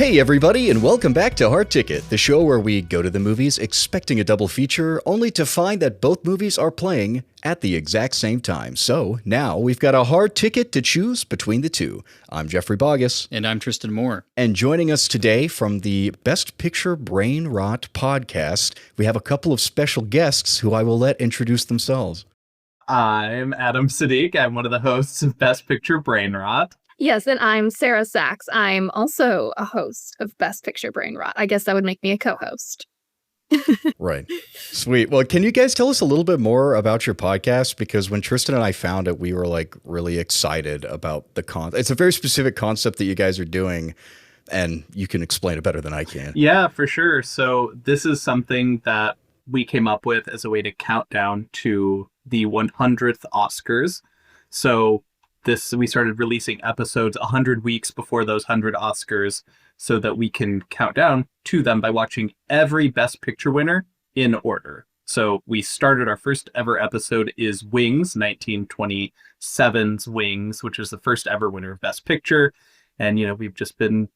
Hey everybody, and welcome back to Hard Ticket, the show where we go to the movies expecting a double feature, only to find that both movies are playing at the exact same time. So now we've got a hard ticket to choose between the two. I'm Jeffrey Boggess. And I'm Tristan Moore. And joining us today from the Best Picture Brainrot podcast, we have a couple of special guests who I will let introduce themselves. I'm Adam Sadiq. I'm one of the hosts of Best Picture Brainrot. Yes, and I'm Sarah Sachs. I'm also a host of Best Picture Brainrot. I guess that would make me a co-host. Right. Sweet. Well, can you guys tell us a little bit more about your podcast? Because when Tristan and I found it, we were like really excited about the concept. It's a very specific concept that you guys are doing, and you can explain it better than I can. Yeah, for sure. So this is something that we came up with as a way to count down to the 100th Oscars. So we started releasing episodes 100 weeks before those 100 Oscars so that we can count down to them by watching every Best Picture winner in order. So we started, our first ever episode is Wings, 1927's Wings, which was the first ever winner of Best Picture. And, we've just been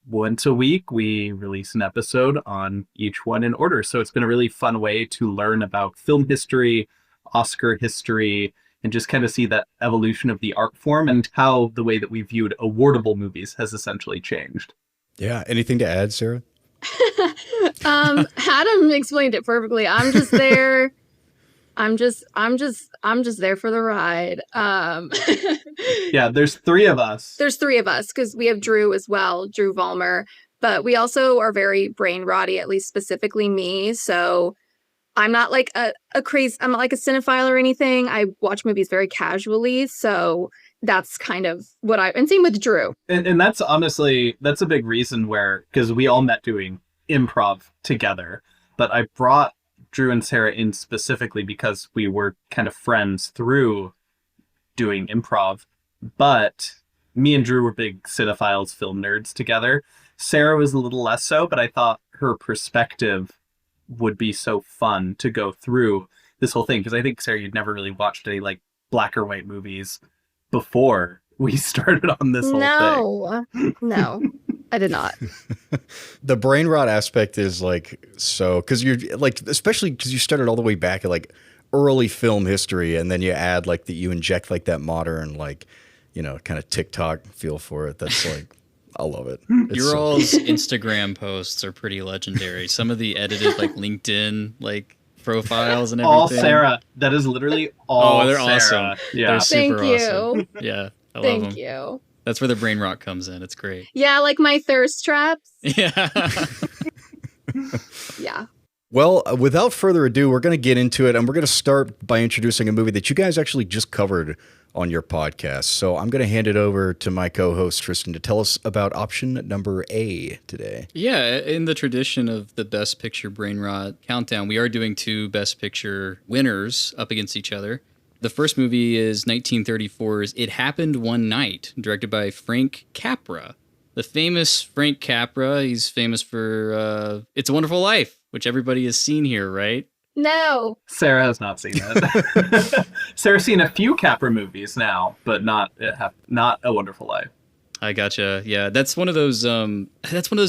once a week, we release an episode on each one in order. So it's been a really fun way to learn about film history, Oscar history, and just kind of see that evolution of the art form and how the way that we viewed awardable movies has essentially changed. Yeah. Anything to add, Sarah? Adam explained it perfectly. I'm just there. I'm just there for the ride. Yeah, there's three of us. There's three of us because we have Drew as well, Drew Vollmer. But we also are very brain-rotty, at least specifically me. So I'm not like I'm not like a cinephile or anything. I watch movies very casually. So that's kind of what and same with Drew. And that's honestly, that's a big reason because we all met doing improv together. But I brought Drew and Sarah in specifically because we were kind of friends through doing improv. But me and Drew were big cinephiles, film nerds together. Sarah was a little less so, but I thought her perspective would be so fun to go through this whole thing, because I think, Sarah, you'd never really watched any like black or white movies before we started on this whole thing. No, I did not. The brain rot aspect is like, so, because you're like, especially because you started all the way back at like early film history, and then you add like that, you inject like that modern, like, kind of TikTok feel for it. That's like, I love it. Your all's Instagram posts are pretty legendary. Some of the edited like LinkedIn like profiles and everything. All Sarah. That is literally all. Oh, they're Sarah. awesome. Yeah. They're super Thank awesome. you. Yeah, I love them. Thank you. That's where the brain rot comes in. It's great. Yeah, like my thirst traps. Yeah. Yeah. Well, without further ado, we're going to get into it, and we're going to start by introducing a movie that you guys actually just covered on your podcast. So I'm going to hand it over to my co-host, Tristan, to tell us about option number A today. Yeah, in the tradition of the Best Picture Brain Rot countdown, we are doing two Best Picture winners up against each other. The first movie is 1934's It Happened One Night, directed by Frank Capra. The famous Frank Capra, he's famous for It's a Wonderful Life, which everybody has seen here, right? No. Sarah has not seen it. Sarah's seen a few Capra movies now, but not A Wonderful Life. I gotcha. Yeah, that's one of those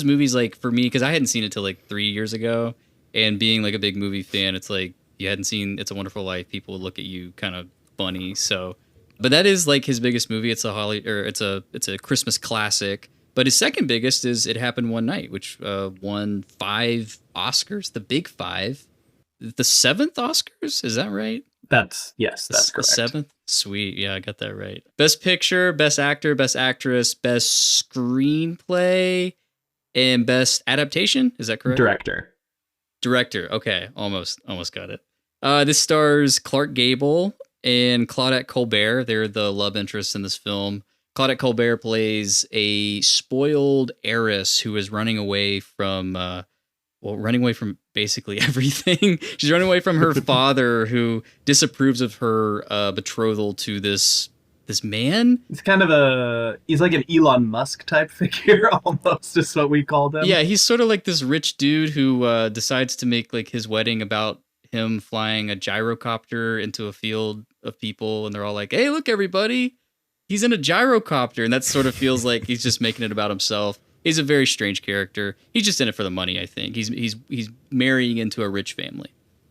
movies, like, for me, because I hadn't seen it till like 3 years ago, and being like a big movie fan, it's like you hadn't seen It's a Wonderful Life, people would look at you kind of funny. So, but that is like his biggest movie. It's a Christmas classic. But his second biggest is It Happened One Night, which won 5 Oscars, the big 5. The 7th Oscars? Is that right? That's correct. The 7th? Sweet. Yeah, I got that right. Best Picture, Best Actor, Best Actress, Best Screenplay, and Best Adaptation. Is that correct? Director. Okay. Almost got it. This stars Clark Gable and Claudette Colbert. They're the love interests in this film. Claudette Colbert plays a spoiled heiress who is running away from basically everything. She's running away from her father, who disapproves of her betrothal to this man. He's like an Elon Musk type figure, almost, is what we called him. Yeah, he's sort of like this rich dude who decides to make like his wedding about him flying a gyrocopter into a field of people, and they're all like, "Hey, look, everybody, he's in a gyrocopter," and that sort of feels like he's just making it about himself. He's a very strange character. He's just in it for the money, I think. He's marrying into a rich family.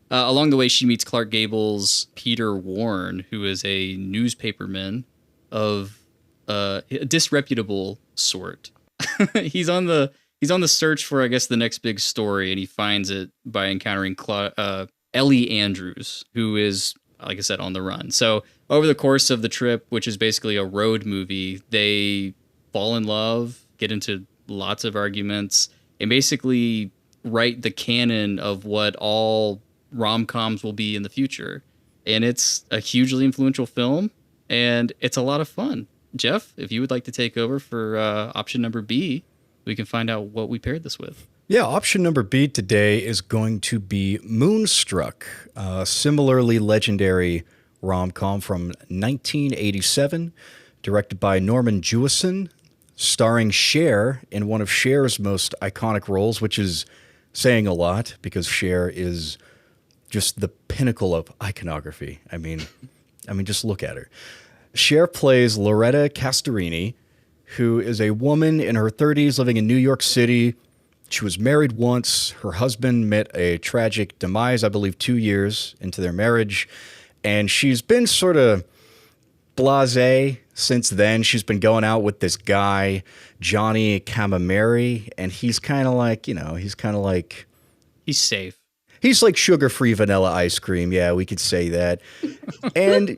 Along the way, she meets Clark Gable's Peter Warren, who is a newspaperman of a disreputable sort. He's on the search for, I guess, the next big story, and he finds it by encountering Ellie Andrews, who is, like I said, on the run. So over the course of the trip, which is basically a road movie, they fall in love, get into lots of arguments, and basically write the canon of what all rom-coms will be in the future. And it's a hugely influential film, and it's a lot of fun. Jeff, if you would like to take over for option number B, we can find out what we paired this with. Yeah, option number B today is going to be Moonstruck, a similarly legendary rom-com from 1987, directed by Norman Jewison, starring Cher in one of Cher's most iconic roles, which is saying a lot because Cher is just the pinnacle of iconography. I mean, just look at her. Cher plays Loretta Castorini, who is a woman in her 30s living in New York City. She was married once. Her husband met a tragic demise, I believe, 2 years into their marriage. And she's been sort of blasé since then. She's been going out with this guy, Johnny Camameri, and he's kind of like, He's safe. He's like sugar-free vanilla ice cream. Yeah, we could say that. And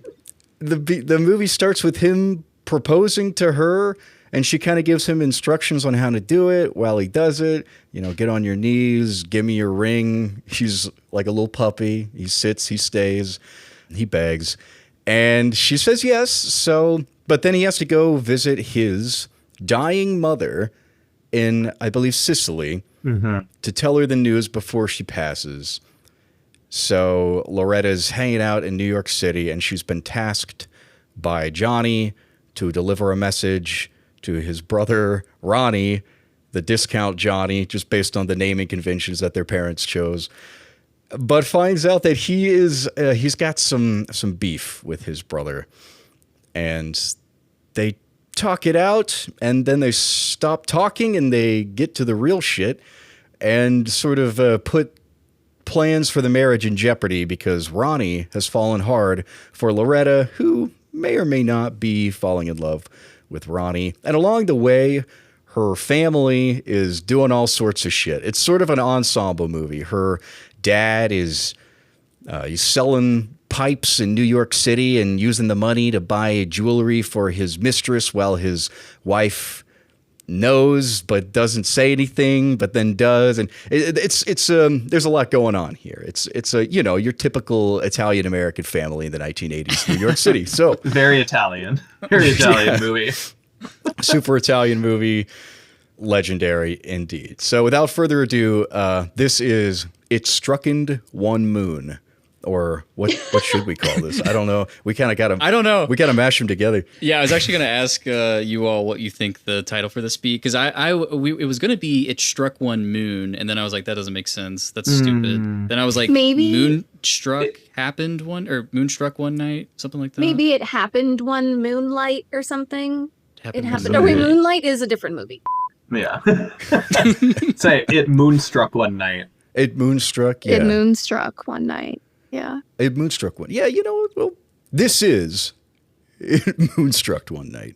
the movie starts with him proposing to her, and she kind of gives him instructions on how to do it while he does it. Get on your knees, give me your ring. He's like a little puppy. He sits, he stays, he begs. And she says yes. But then he has to go visit his dying mother in, I believe, Sicily, to tell her the news before she passes. So Loretta's hanging out in New York City, and she's been tasked by Johnny to deliver a message to his brother, Ronnie, the discount Johnny, just based on the naming conventions that their parents chose. But finds out that he's got some beef with his brother. And they talk it out, and then they stop talking, and they get to the real shit and sort of put plans for the marriage in jeopardy because Ronnie has fallen hard for Loretta, who may or may not be falling in love with Ronnie. And along the way, her family is doing all sorts of shit. It's sort of an ensemble movie. Her dad is he's selling pipes in New York City and using the money to buy jewelry for his mistress while his wife knows but doesn't say anything, but then does. And it's there's a lot going on here. It's a your typical Italian American family in the 1980s New York City. So very Italian movie. Super Italian movie, legendary indeed. So without further ado, this is It Struckened One Moon. Or what should we call this? I don't know. We kind of got to. I don't know. We got to mash them together. Yeah, I was actually going to ask you all what you think the title for this be, because it was going to be It Struck One Moon, and then I was like, that doesn't make sense. That's stupid. Then I was like, maybe Moonstruck One Night, something like that. Maybe It Happened One Moonlight or something. It happened. Oh wait, Moonlight is a different movie. Yeah. Say It Moonstruck One Night. It Moonstruck. Yeah. It Moonstruck One Night. Yeah. It Moonstruck One. Yeah, well, this is It Moonstruck One Night.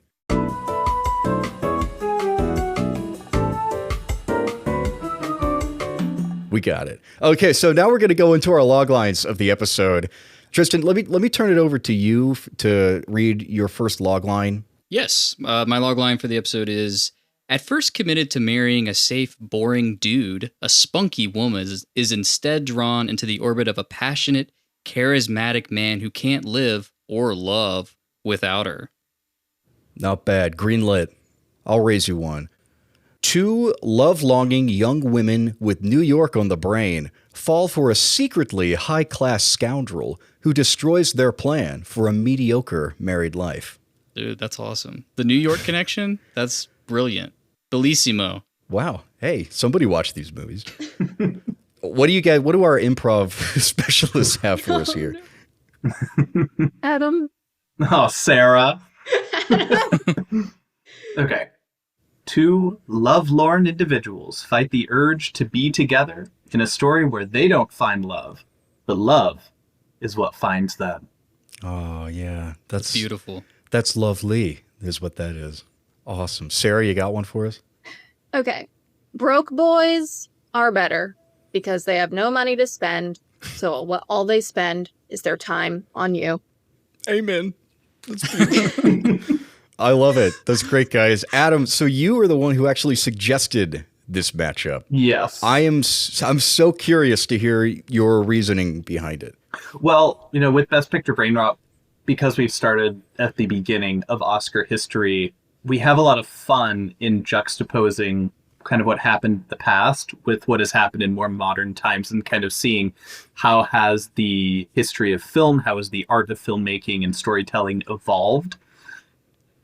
We got it. Okay, so now we're going to go into our log lines of the episode. Tristan, let me turn it over to you to read your first log line. Yes, my log line for the episode is: at first committed to marrying a safe, boring dude, a spunky woman is instead drawn into the orbit of a passionate, charismatic man who can't live or love without her. Not bad. Greenlit. I'll raise you one. Two love-longing young women with New York on the brain fall for a secretly high-class scoundrel who destroys their plan for a mediocre married life. Dude, that's awesome. The New York connection? That's brilliant. Bellissimo. Wow. Hey, somebody watched these movies. What do our improv specialists have for us here? Adam. Oh, Sarah. Okay. Two love-lorn individuals fight the urge to be together in a story where they don't find love, but love is what finds them. Oh, yeah. That's beautiful. That's lovely, is what that is. Awesome. Sarah, you got one for us? Okay. Broke boys are better because they have no money to spend. So all they spend is their time on you. Amen. That's beautiful. I love it. That's great, guys. Adam, so you are the one who actually suggested this matchup. Yes. I'm so curious to hear your reasoning behind it. Well, with Best Picture Brainrot, because we've started at the beginning of Oscar history, we have a lot of fun in juxtaposing kind of what happened in the past with what has happened in more modern times and kind of seeing how has the history of film, how has the art of filmmaking and storytelling evolved.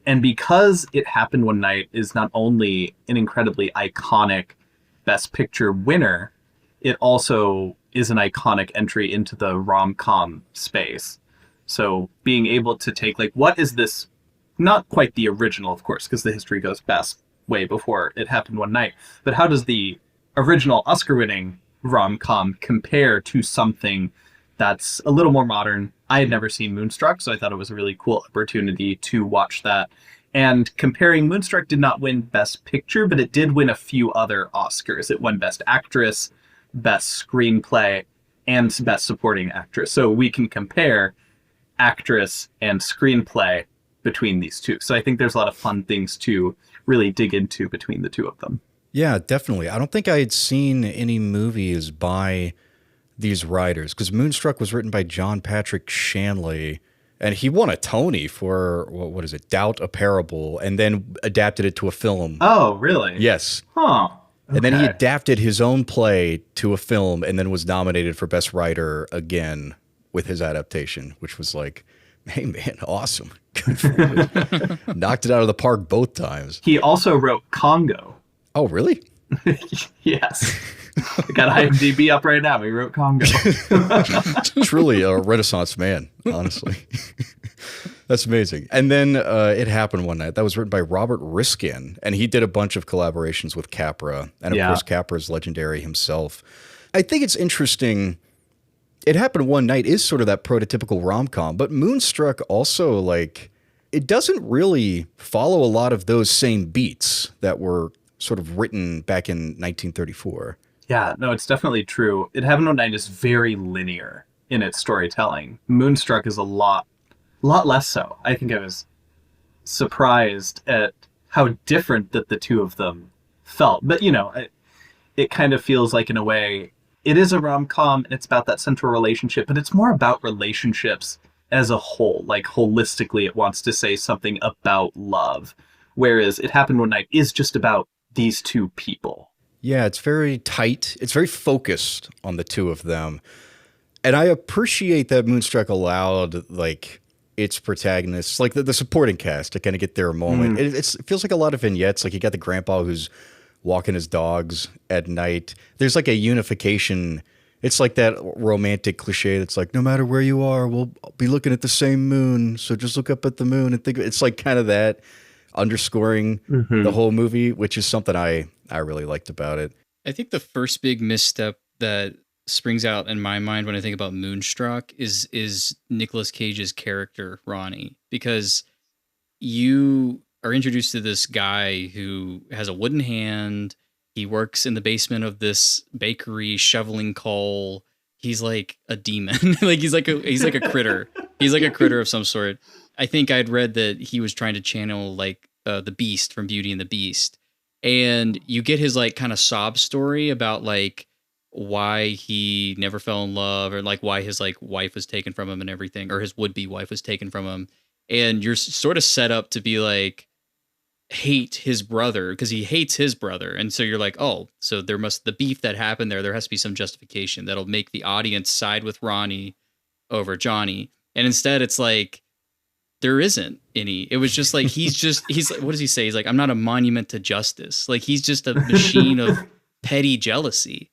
And because It Happened One Night is not only an incredibly iconic Best Picture winner, it also is an iconic entry into the rom-com space. So being able to take, what is this, not quite the original, of course, because the history goes best way before It Happened One Night, but how does the original Oscar-winning rom-com compare to something that's a little more modern? I had never seen Moonstruck, so I thought it was a really cool opportunity to watch that. And comparing, Moonstruck did not win Best Picture, but it did win a few other Oscars. It won Best Actress, Best Screenplay, and Best Supporting Actress. So we can compare actress and screenplay between these two. So I think there's a lot of fun things to really dig into between the two of them. Yeah, definitely. I don't think I had seen any movies by these writers, because Moonstruck was written by John Patrick Shanley, and he won a Tony for, what is it, Doubt, a Parable, and then adapted it to a film. Oh, really? Yes. Huh. Okay. And then he adapted his own play to a film and then was nominated for Best Writer again with his adaptation, which was like, hey, man, awesome. Good for you. Knocked it out of the park both times. He also wrote Congo. Oh, really? Yes. I got IMDb up right now. He wrote Congo. Truly a Renaissance man, honestly. That's amazing. And then It Happened One Night. That was written by Robert Riskin, and he did a bunch of collaborations with Capra. And of course, Capra is legendary himself. I think it's interesting. It Happened One Night is sort of that prototypical rom-com, but Moonstruck also, it doesn't really follow a lot of those same beats that were sort of written back in 1934. Yeah, no, it's definitely true. It Happened One Night is very linear in its storytelling. Moonstruck is a lot less so. I think I was surprised at how different that the two of them felt. But, it kind of feels like, in a way, it is a rom-com and it's about that central relationship, but it's more about relationships as a whole. Holistically, it wants to say something about love. Whereas It Happened One Night is just about these two people. Yeah, it's very tight. It's very focused on the two of them. And I appreciate that Moonstruck allowed, its protagonists, the supporting cast, to kind of get their moment. It feels like a lot of vignettes. You got the grandpa who's walking his dogs at night. There's a unification. It's like that romantic cliche that's no matter where you are, we'll be looking at the same moon. So just look up at the moon and think. It's kind of that underscoring the whole movie, which is something I really liked about it. I think the first big misstep that springs out in my mind when I think about Moonstruck is Nicolas Cage's character, Ronnie, because you are introduced to this guy who has a wooden hand. He works in the basement of this bakery shoveling coal. He's like a demon. He's like a critter. He's like a critter of some sort. I think I'd read that he was trying to channel the Beast from Beauty and the Beast. And you get his kind of sob story about why he never fell in love, or why his wife was taken from him and everything, or his would-be wife was taken from him. And you're sort of set up to be hate his brother because he hates his brother. And so you're oh, so the beef that happened there has to be some justification that'll make the audience side with Ronnie over Johnny. And instead it's there isn't any. It was just he's what does he say? He's I'm not a monument to justice. He's just a machine of petty jealousy.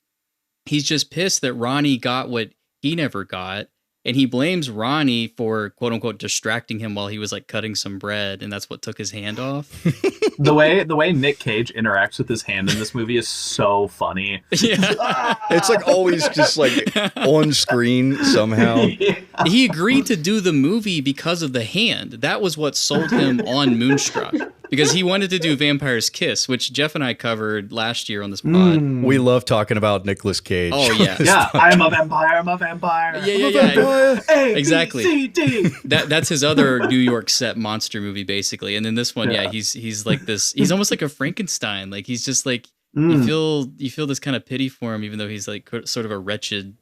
He's just pissed that Ronnie got what he never got. and he blames Ronnie for quote unquote distracting him while he was like cutting some bread, and that's what took his hand off. The way Nick Cage interacts with his hand in this movie is so funny. Yeah. It's like always just like on screen somehow. Yeah. He agreed to do the movie because of the hand. That was what sold him on Moonstruck. Because he wanted to do Vampire's Kiss, which Jeff and I covered last year on this pod. We love talking about Nicolas Cage. Oh, yeah. Yeah, I'm a vampire. I'm a vampire. Yeah. A, Exactly. B, C, D. That's his other New York set monster movie, basically. And then this one, he's like this. He's almost like a Frankenstein. Like he's just like you feel this kind of pity for him, even though he's like sort of a wretched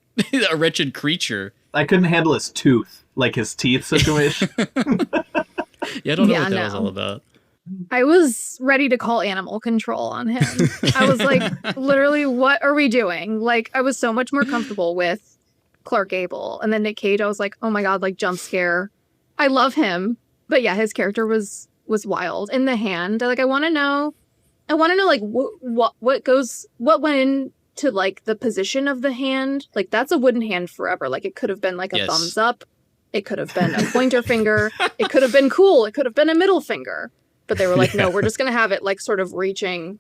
creature. I couldn't handle his tooth, like his teeth situation. Yeah, I don't know what that was all about. I was ready to call animal control on him. I was like, literally, what are we doing? Like, I was so much more comfortable with Clark Gable. And then Nick Cage, I was like, oh my God, like jump scare. I love him. But yeah, his character was wild. In the hand, like, I want to know like what went into like the position of the hand. Like, that's a wooden hand forever. Like, it could have been like a thumbs up. It could have been a pointer finger. It could have been cool. It could have been a middle finger. But they were like, no, we're just going to have it like sort of reaching.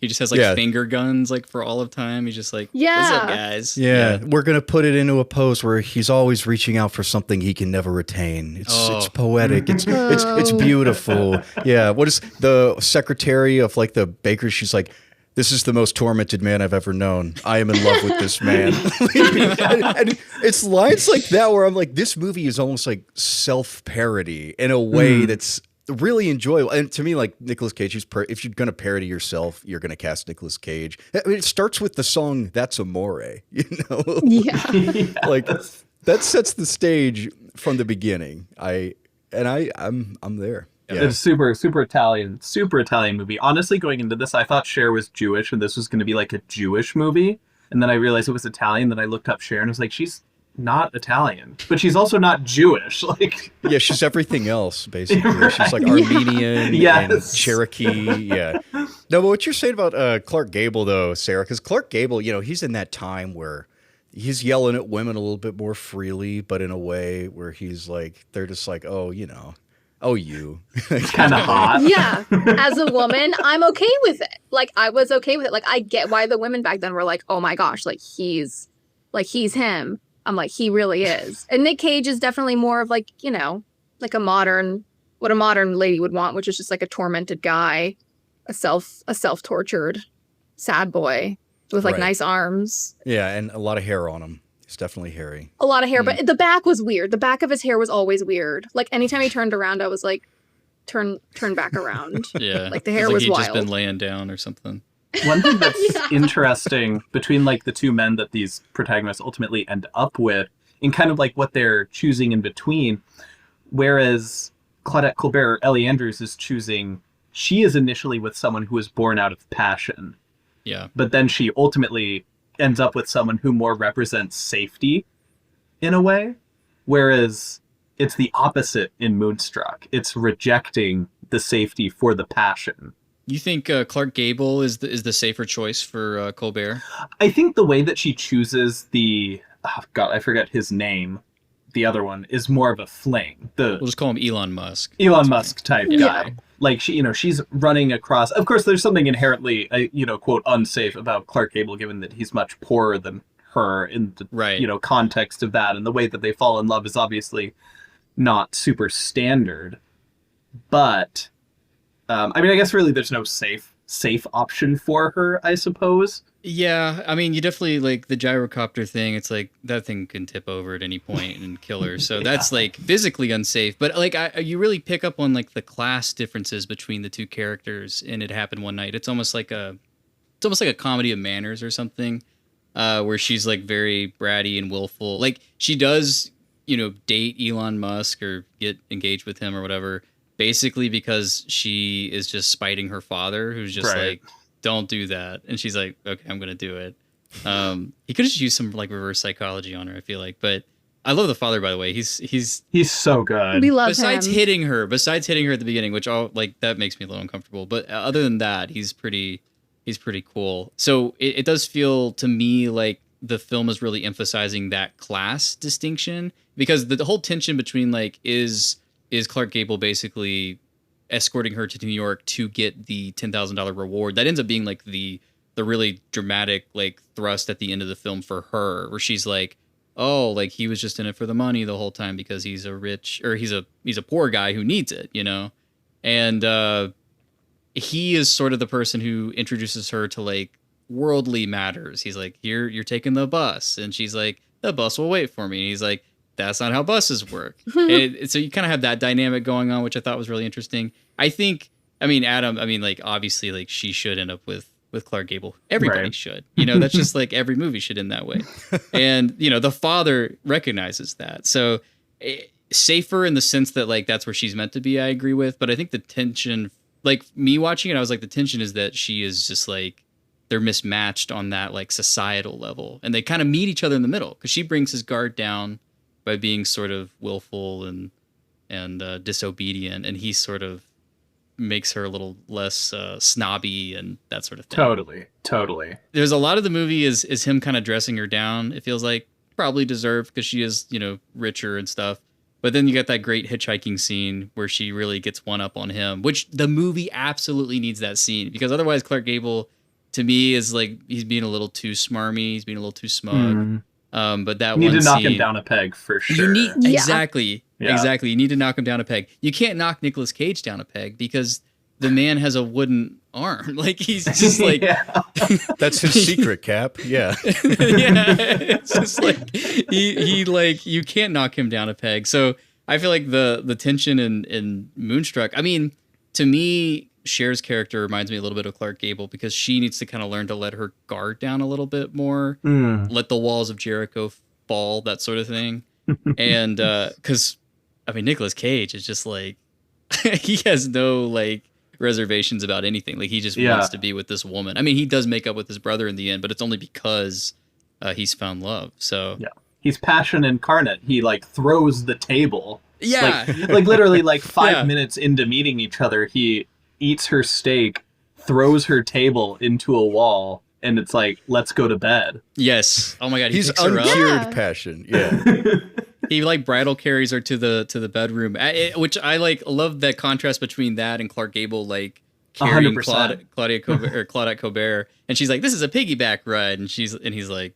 He just has like finger guns like for all of time. He's just like, what's up, guys? Yeah, we're going to put it into a pose where he's always reaching out for something he can never retain. It's poetic. It's beautiful. Yeah, what is the secretary of like the baker? She's like, this is the most tormented man I've ever known. I am in love with this man. and it's lines like that where I'm like, this movie is almost like self-parody in a way that's really enjoyable. And to me, like Nicolas Cage, if you're going to parody yourself, you're going to cast Nicolas Cage. I mean, it starts with the song "That's Amore," you know? Yeah. Like that sets the stage from the beginning. I'm there. Yeah. It's super Italian movie. Honestly, going into this, I thought Cher was Jewish and this was going to be like a Jewish movie. And then I realized it was Italian. Then I looked up Cher and was like, she's not Italian, but she's also not Jewish. Like, yeah, she's everything else basically. Right. She's like Armenian and Cherokee. Yeah. No, but what you're saying about Clark Gable though, Sarah, because Clark Gable, you know, he's in that time where he's yelling at women a little bit more freely, but in a way where he's like, they're just like, oh, you know. Oh, you. Kind of hot. Yeah. As a woman, I'm okay with it. Like, I was okay with it. Like, I get why the women back then were like, oh my gosh, like he's him. I'm like, he really is. And Nick Cage is definitely more of like, you know, like what a modern lady would want, which is just like a tormented guy, a self-tortured sad boy with like nice arms. Yeah. And a lot of hair on him. It's definitely hairy. A lot of hair, but the back was weird. The back of his hair was always weird. Like anytime he turned around, I was like, turn back around. Yeah. Like the hair like was he'd wild. just been laying down or something. One thing that's interesting between like the two men that these protagonists ultimately end up with, and kind of like what they're choosing in between, whereas Claudette Colbert or Ellie Andrews is choosing, she is initially with someone who is born out of passion. Yeah. But then she ultimately ends up with someone who more represents safety in a way, whereas it's the opposite in Moonstruck. It's rejecting the safety for the passion. You think Clark Gable is the safer choice for Colbert? I think the way that she chooses I forget his name. The other one is more of a fling. We'll just call him Elon Musk. Elon Musk type guy. Yeah. Like she's running across. Of course, there's something inherently, quote, unsafe about Clark Gable, given that he's much poorer than her in the context of that, and the way that they fall in love is obviously not super standard. But I guess really there's no safe option for her, I suppose. Yeah, I mean, you definitely like the gyrocopter thing. It's like that thing can tip over at any point and kill her. So that's like physically unsafe. But like, you really pick up on like the class differences between the two characters. And It Happened One Night. It's almost like a comedy of manners or something, where she's like very bratty and willful. Like she does, date Elon Musk or get engaged with him or whatever, basically because she is just spiting her father, who's just like, don't do that. And she's like, okay, I'm going to do it. He could have just used some like reverse psychology on her, I feel like. But I love the father, by the way. He's so good. We love besides him. hitting her at the beginning, which that makes me a little uncomfortable. But other than that, he's pretty cool. So it does feel to me like the film is really emphasizing that class distinction, because the whole tension between like is Clark Gable basically escorting her to New York to get the $10,000 reward that ends up being like the really dramatic like thrust at the end of the film for her, where she's like, oh, like he was just in it for the money the whole time because he's a poor guy who needs it, you know? And he is sort of the person who introduces her to like worldly matters. He's like, here, you're taking the bus. And she's like, the bus will wait for me. And he's like, that's not how buses work. So you kind of have that dynamic going on, which I thought was really interesting. Adam, like obviously like she should end up with Clark Gable. Everybody should, that's just like every movie should end that way. And, the father recognizes that. So safer in the sense that like, that's where she's meant to be, I agree with. But I think the tension, like me watching it, I was like, the tension is that she is just like, they're mismatched on that like societal level. And they kind of meet each other in the middle because she brings his guard down by being sort of willful and disobedient. And he sort of makes her a little less snobby and that sort of thing. Totally. There's a lot of the movie is him kind of dressing her down. It feels like probably deserved because she is, richer and stuff. But then you got that great hitchhiking scene where she really gets one up on him, which the movie absolutely needs that scene, because otherwise Clark Gable to me is like, he's being a little too smarmy. He's being a little too smug. But that you need one to knock scene, him down a peg for sure. Exactly. You need to knock him down a peg. You can't knock Nicolas Cage down a peg because the man has a wooden arm. Like he's just like that's his secret, Cap. Yeah. It's just like he like you can't knock him down a peg. So I feel like the tension in Moonstruck. I mean, to me, Cher's character reminds me a little bit of Clark Gable because she needs to kind of learn to let her guard down a little bit more, let the walls of Jericho fall, that sort of thing. And because Nicolas Cage is just like he has no like reservations about anything. Like he just wants to be with this woman. I mean, he does make up with his brother in the end, but it's only because he's found love. So he's passion incarnate. He like throws the table. Yeah, like literally like 5 minutes into meeting each other, he eats her steak, throws her table into a wall, and it's like, let's go to bed. Yes. Oh my God. He's uncured passion. Yeah. He like bridal carries her to the bedroom, which I like love that contrast between that and Clark Gable like carrying Claudette Colbert, and she's like, this is a piggyback ride, and he's like,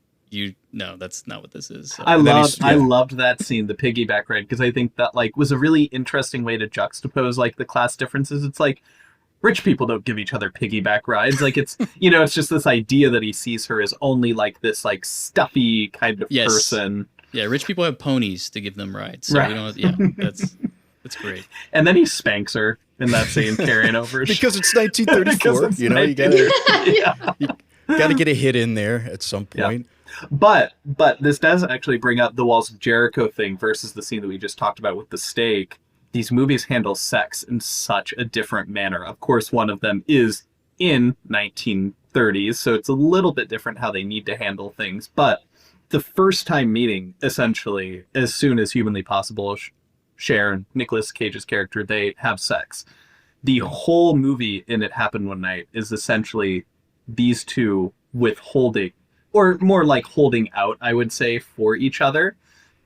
no, that's not what this is. So. I loved that scene, the piggyback ride, because I think that like was a really interesting way to juxtapose like the class differences. It's like rich people don't give each other piggyback rides. Like it's it's just this idea that he sees her as only like this like stuffy kind of person. Yeah, rich people have ponies to give them rides. So we don't. That's great. And then he spanks her in that scene, carrying over because it's 1934. You got to get a hit in there at some point. Yeah. But this does actually bring up the Walls of Jericho thing versus the scene that we just talked about with the steak. These movies handle sex in such a different manner. Of course, one of them is in 1930s, so it's a little bit different how they need to handle things. But the first time meeting, essentially, as soon as humanly possible, Cher and Nicolas Cage's character, they have sex. The whole movie in It Happened One Night is essentially these two withholding, or more like holding out, I would say, for each other,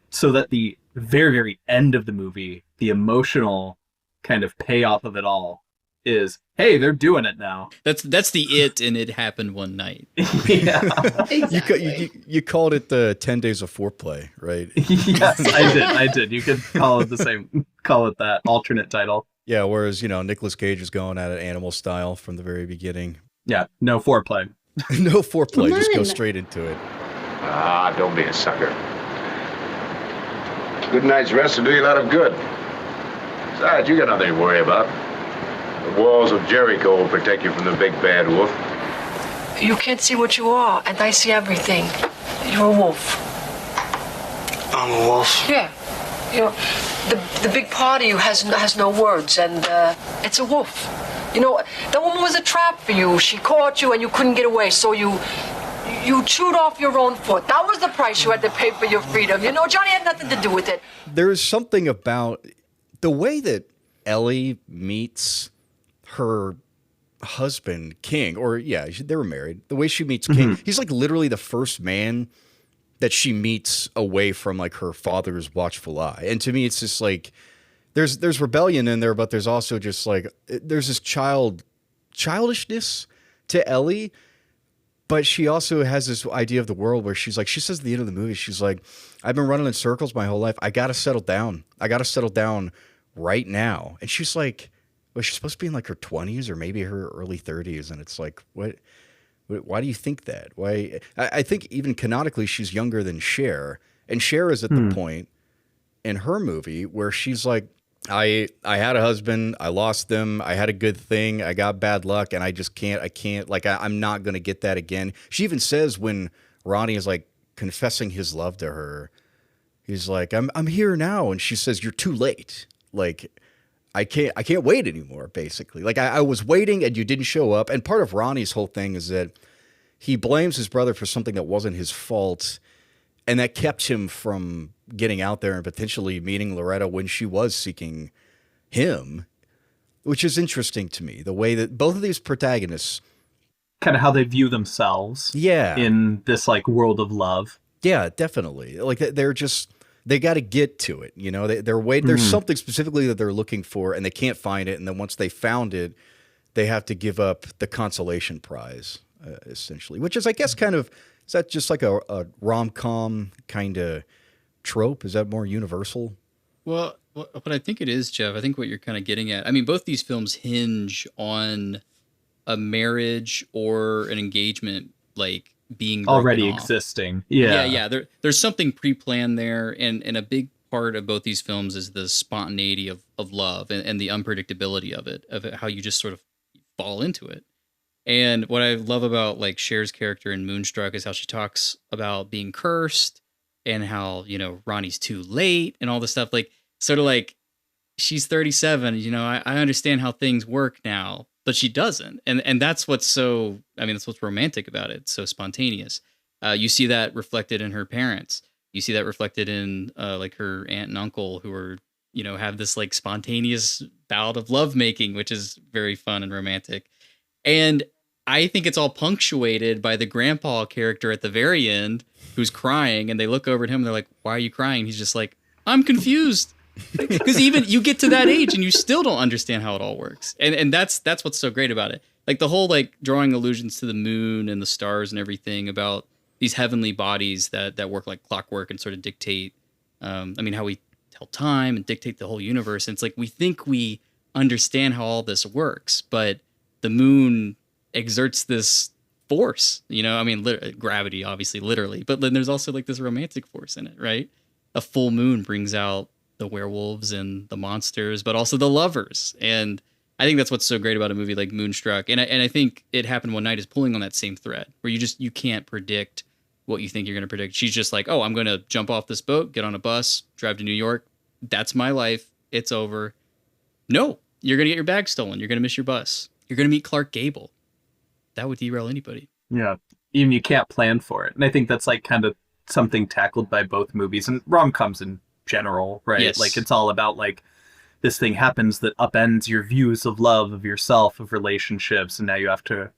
so that the very, very end of the movie, the emotional kind of payoff of it all is, hey, they're doing it now. That's the it, and It Happened One Night. Yeah. Exactly. You called it the 10 Days of Foreplay, right? Yes, I did. You could call it that alternate title. Yeah, whereas, Nicolas Cage is going at it animal style from the very beginning. Yeah, no foreplay. No foreplay, just go straight into it. Don't be a sucker. Good night's rest will do you a lot of good. Besides, you got nothing to worry about. The walls of Jericho will protect you from the big bad wolf. You can't see what you are, and I see everything. You're a wolf. I'm a wolf? Yeah. The big part of you has no words, and it's a wolf. That woman was a trap for you. She caught you, and you couldn't get away, so you chewed off your own foot. That was the price you had to pay for your freedom. Johnny had nothing to do with it. There is something about the way that Ellie meets her husband, King, or they were married. The way she meets King, he's like literally the first man that she meets away from like her father's watchful eye. And to me, it's just like there's rebellion in there, but there's also just like there's this childishness to Ellie. But she also has this idea of the world where she's like, she says at the end of the movie, she's like, I've been running in circles my whole life. I got to settle down. I got to settle down right now. And she's like, well, she's supposed to be in like her 20s or maybe her early 30s. And it's like, why do you think that? Why? I think even canonically, she's younger than Cher. And Cher is at the point in her movie where she's like, I had a husband, I lost them, I had a good thing, I got bad luck, and I can't, like, I'm not going to get that again. She even says when Ronnie is like confessing his love to her, he's like, I'm here now. And she says, you're too late. Like, I can't wait anymore, basically. Like, I was waiting and you didn't show up. And part of Ronnie's whole thing is that he blames his brother for something that wasn't his fault. And that kept him from getting out there and potentially meeting Loretta when she was seeking him, which is interesting to me. The way that both of these protagonists, kind of how they view themselves, in this like world of love. Yeah, definitely. Like they're just they got to get to it. You know, they're waiting. There's something specifically that they're looking for, and they can't find it. And then once they found it, they have to give up the consolation prize, essentially. Which is, I guess, kind of. Is that just like a rom-com kind of trope? Is that more universal? Well, what I think it is, Jeff, I think what you're kind of getting at, I mean, both these films hinge on a marriage or an engagement, like being already off. Existing. Yeah. There's something pre-planned there. And a big part of both these films is the spontaneity of love and the unpredictability of it, how you just sort of fall into it. And what I love about like Cher's character in Moonstruck is how she talks about being cursed and how, you know, Ronnie's too late and all this stuff. Like, sort of like she's 37, you know, I understand how things work now, but she doesn't. And that's what's so, I mean, that's what's romantic about it. It's so spontaneous. You see that reflected in her parents. You see that reflected in like her aunt and uncle who are, you know, have this like spontaneous bout of lovemaking, which is very fun and romantic. And I think it's all punctuated by the grandpa character at the very end who's crying, and they look over at him and they're like, why are you crying? He's just like, I'm confused. Because even you get to that age and you still don't understand how it all works. And that's what's so great about it. Like the whole like drawing allusions to the moon and the stars and everything about these heavenly bodies that work like clockwork and sort of dictate, I mean, how we tell time and dictate the whole universe. And it's like we think we understand how all this works, but the moon exerts this force, you know, I mean, gravity, obviously, literally, but then there's also like this romantic force in it, right? A full moon brings out the werewolves and the monsters, but also the lovers. And I think that's what's so great about a movie like Moonstruck. And I think It Happened One Night is pulling on that same thread where you can't predict what you think you're going to predict. She's just like, oh, I'm going to jump off this boat, get on a bus, drive to New York. That's my life. It's over. No, you're going to get your bag stolen. You're going to miss your bus. You're going to meet Clark Gable. That would derail anybody. Yeah. Even you can't plan for it. And I think that's like kind of something tackled by both movies and rom-coms in general, right? Yes. Like it's all about like this thing happens that upends your views of love, of yourself, of relationships. And now you have to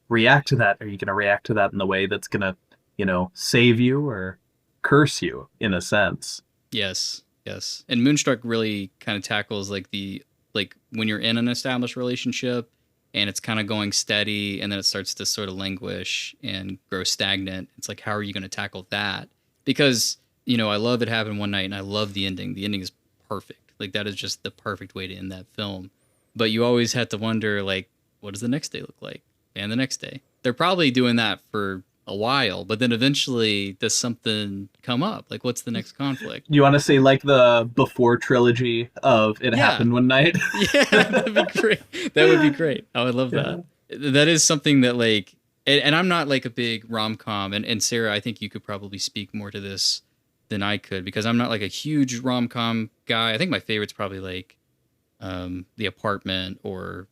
react to that. Are you going to react to that in the way that's going to, you know, save you or curse you in a sense? Yes. And Moonstruck really kind of tackles like when you're in an established relationship and it's kind of going steady and then it starts to sort of languish and grow stagnant. It's like, how are you going to tackle that? Because, you know, I love It Happened One Night and I love the ending. The ending is perfect. Like that is just the perfect way to end that film. But you always have to wonder, like, what does the next day look like? And the next day. They're probably doing that for a while, but then eventually does something come up? Like, what's the next conflict? You want to say like the before trilogy of It Happened One Night? Yeah, that'd be great. That would be great. I would love that. That is something that like, and I'm not like a big rom-com, and Sarah, I think you could probably speak more to this than I could because I'm not like a huge rom-com guy. I think my favorite's probably like The Apartment or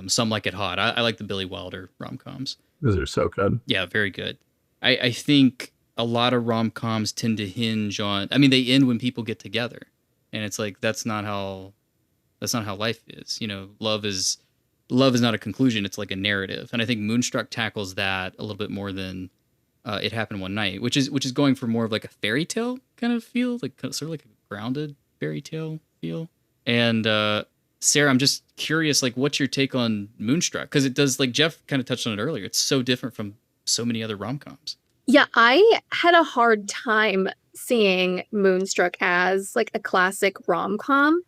Some Like It Hot. I like the Billy Wilder rom-coms. Those are so good. Yeah, very good. I think a lot of rom-coms tend to hinge on, I mean, they end when people get together. And it's like, that's not how life is. You know, love is not a conclusion. It's like a narrative. And I think Moonstruck tackles that a little bit more than It Happened One Night, which is going for more of like a fairy tale kind of feel, like sort of like a grounded fairy tale feel. And Sarah, I'm just curious, like, what's your take on Moonstruck? Because it does, like Jeff kind of touched on it earlier, it's so different from so many other rom-coms. Yeah, I had a hard time seeing Moonstruck as like a classic rom-com,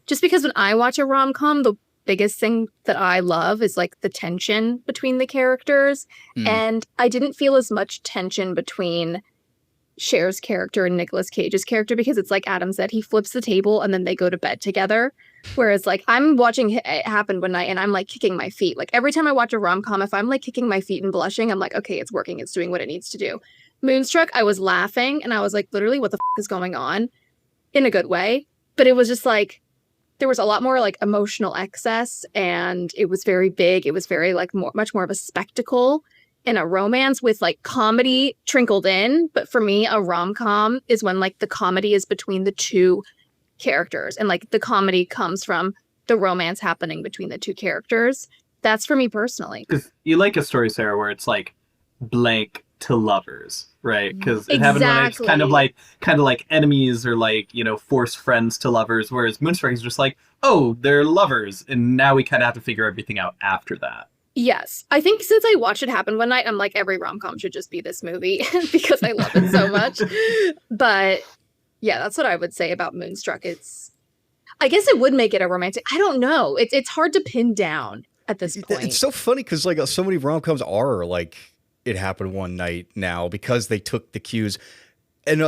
just because when I watch a rom-com, the biggest thing that I love is like the tension between the characters. And I didn't feel as much tension between Cher's character and Nicolas Cage's character, because it's like Adam said, he flips the table and then they go to bed together. Whereas like I'm watching It Happen One Night and I'm like kicking my feet. Like every time I watch a rom-com, if I'm like kicking my feet and blushing, I'm like, okay, it's working. It's doing what it needs to do. Moonstruck, I was laughing and I was like, literally, what the is going on, in a good way. But it was just like, there was a lot more like emotional excess, and it was very big. It was very like much more of a spectacle in a romance with like comedy trickled in. But for me, a rom-com is when like the comedy is between the two characters, and like the comedy comes from the romance happening between the two characters. That's for me personally. Because you like a story, Sarah, where it's like blank to lovers, right? Because It Happened One Night, it's kind of like enemies, or like, you know, forced friends to lovers, whereas Moonstruck is just like, oh, they're lovers, and now we kind of have to figure everything out after that. Yes. I think since I watched It Happen One Night, I'm like, every rom-com should just be this movie because I love it so much. But yeah, that's what I would say about Moonstruck. I guess it would make it a romantic. I don't know. It's hard to pin down at this point. It's so funny because like so many rom-coms are like It Happened One Night now, because they took the cues. And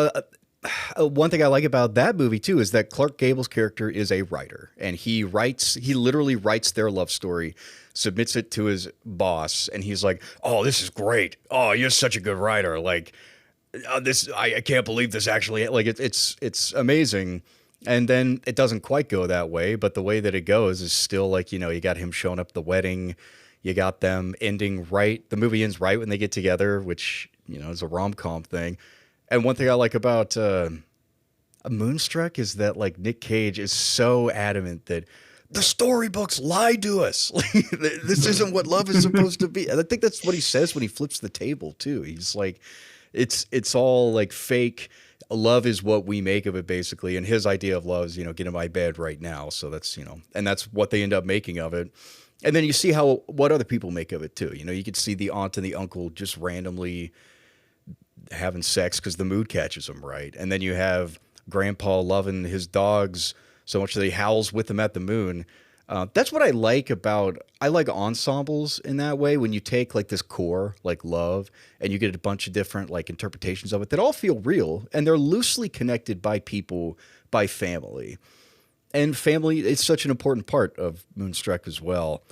one thing I like about that movie too is that Clark Gable's character is a writer, and he literally writes their love story, submits it to his boss, and he's like, "Oh, this is great. Oh, you're such a good writer. Like, I can't believe this actually, like, it's amazing." And then it doesn't quite go that way, but the way that it goes is still like, you know, you got him showing up at the wedding, you got them ending right. The movie ends right when they get together, which, you know, is a rom-com thing. And one thing I like about Moonstruck is that like Nick Cage is so adamant that the storybooks lied to us. This isn't what love is supposed to be. And I think that's what he says when he flips the table too. He's like, it's all like fake. Love is what we make of it, basically. And his idea of love is, you know, get in my bed right now. So that's, you know, and that's what they end up making of it. And then you see what other people make of it too. You know, you could see the aunt and the uncle just randomly having sex because the mood catches them, right? And then you have Grandpa loving his dogs so much that he howls with them at the moon. That's what I like ensembles in that way, when you take like this core, like love, and you get a bunch of different like interpretations of it that all feel real, and they're loosely connected by people, by family. And family is such an important part of Moonstruck as well.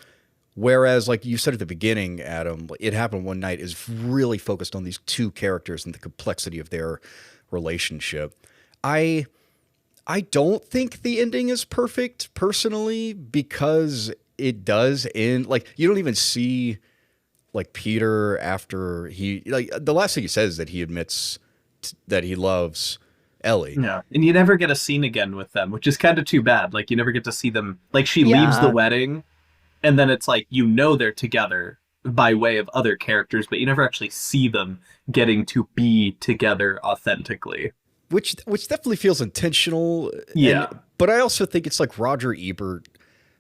Whereas, like you said at the beginning, Adam, It Happened One Night is really focused on these two characters and the complexity of their relationship. I don't think the ending is perfect, personally, because it does end, like, you don't even see, like, Peter after he, like, the last thing he says is that he admits that he loves Ellie. Yeah, and you never get a scene again with them, which is kind of too bad. Like, you never get to see them, like, she leaves the wedding, and then it's like, you know, they're together by way of other characters, but you never actually see them getting to be together authentically. Which definitely feels intentional. Yeah. But I also think it's like Roger Ebert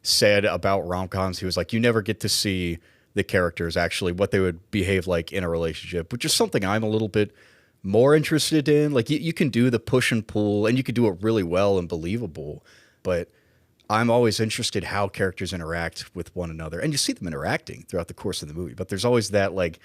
said about rom-coms. He was like, you never get to see the characters actually, what they would behave like in a relationship, which is something I'm a little bit more interested in. Like, you can do the push and pull, and you can do it really well and believable, but I'm always interested how characters interact with one another. And you see them interacting throughout the course of the movie, but there's always that, like,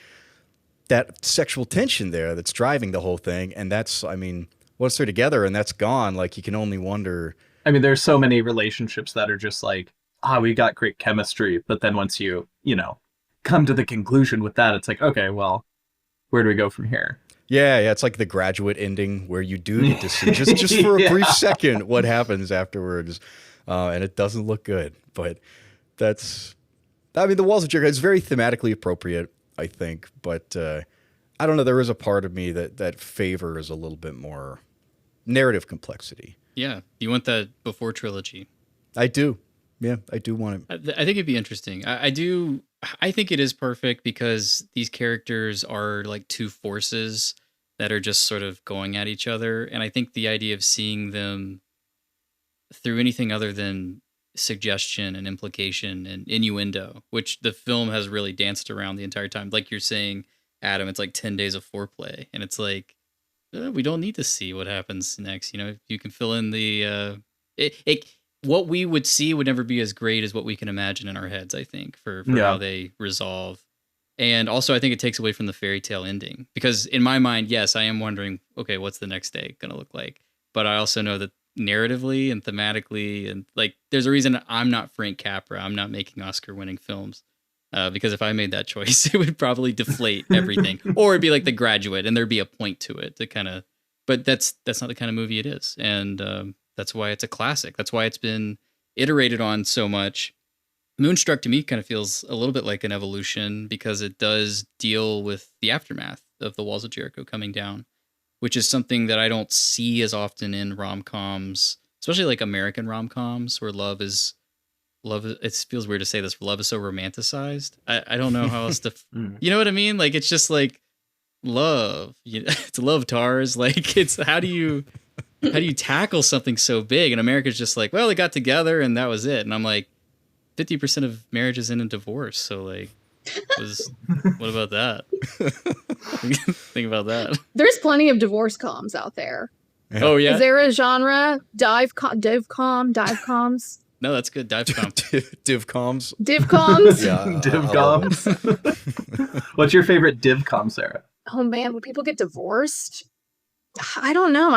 that sexual tension there that's driving the whole thing. And that's, I mean, once they're together and that's gone, like, you can only wonder. I mean, there's so many relationships that are just like, we got great chemistry. But then once you know, come to the conclusion with that, it's like, okay, well, where do we go from here? Yeah, it's like The Graduate ending, where you do get to see just for a brief second what happens afterwards. And it doesn't look good. But that's, I mean, The Walls of Jericho is very thematically appropriate, I think. But I don't know, there is a part of me that favors a little bit more narrative complexity. Yeah, you want that before trilogy. I do. Yeah, I do want it. I think it'd be interesting. I do I think it is perfect because these characters are like two forces that are just sort of going at each other. And I think the idea of seeing them through anything other than suggestion and implication and innuendo, which the film has really danced around the entire time. Like you're saying, Adam, it's like 10 days of foreplay. And it's like, we don't need to see what happens next. You know, you can fill in the, what we would see would never be as great as what we can imagine in our heads, I think, for how they resolve. And also, I think it takes away from the fairy tale ending. Because in my mind, yes, I am wondering, okay, what's the next day going to look like? But I also know that narratively and thematically, and like, there's a reason I'm not Frank Capra. I'm not making Oscar-winning films. Because if I made that choice, it would probably deflate everything. Or it'd be like The Graduate, and there'd be a point to it to kind of... But that's not the kind of movie it is. And that's why it's a classic. That's why it's been iterated on so much. Moonstruck to me kind of feels a little bit like an evolution because it does deal with the aftermath of the walls of Jericho coming down, which is something that I don't see as often in rom-coms, especially like American rom-coms where love, it feels weird to say this, love is so romanticized. I don't know how else to, you know what I mean? Like, it's just like love, it's love tars. Like, it's, how do you tackle something so big? And America's just like, well, they got together and that was it. And I'm like, 50% of marriages end in divorce. So like, what about that? Think about that. There's plenty of divorce comms out there. Yeah. Oh yeah. Is there a genre? Dive coms? No, that's good. Divcom. Divcoms. Divcoms? Yeah. Divcoms. What's your favorite divcom, Sarah? Oh man, would people get divorced? I don't know.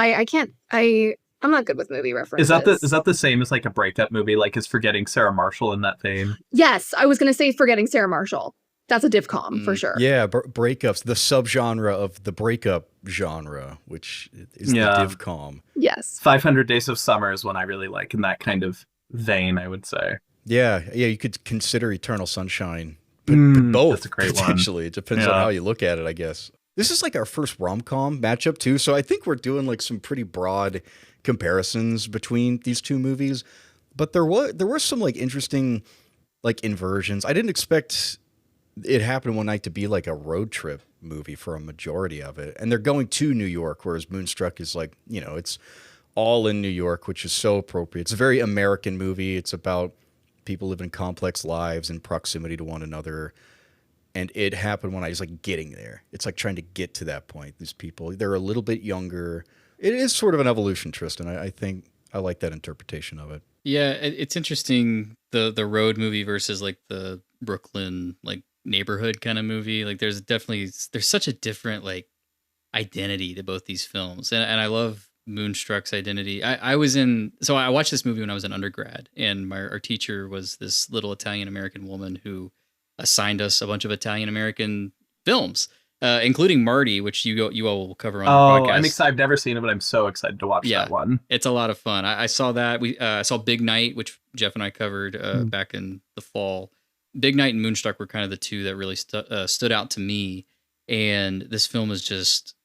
I'm not good with movie references. Is that the same as like a breakup movie? Like, is Forgetting Sarah Marshall in that vein? Yes, I was going to say Forgetting Sarah Marshall. That's a divcom for sure. Yeah, breakups, the subgenre of the breakup genre, which is the divcom. Yes. 500 Days of Summer is one I really like in that kind of vein, I would say. Yeah, you could consider Eternal Sunshine, but both. That's a great potentially. one. It depends on how you look at it, I guess. This is like our first rom-com matchup too, so I think we're doing like some pretty broad comparisons between these two movies. But there were some like interesting like inversions. I didn't expect It Happened One Night to be like a road trip movie for a majority of it, and they're going to New York, whereas Moonstruck is like, it's all in New York, which is so appropriate. It's a very American movie. It's about people living complex lives in proximity to one another. And It Happened When I was like getting there. It's like trying to get to that point. These people, they're a little bit younger. It is sort of an evolution, Tristan. I think I like that interpretation of it. Yeah, it's interesting, the road movie versus like the Brooklyn like neighborhood kind of movie. Like there's such a different like identity to both these films. And I love Moonstruck's identity. I watched this movie when I was an undergrad, and our teacher was this little Italian American woman who assigned us a bunch of Italian American films, including Marty, which you all will cover on the podcast. I'm excited. I've never seen it, but I'm so excited to watch that one. It's a lot of fun. I saw that. I saw Big Night, which Jeff and I covered back in the fall. Big Night and Moonstruck were kind of the two that really stood out to me. And this film is just,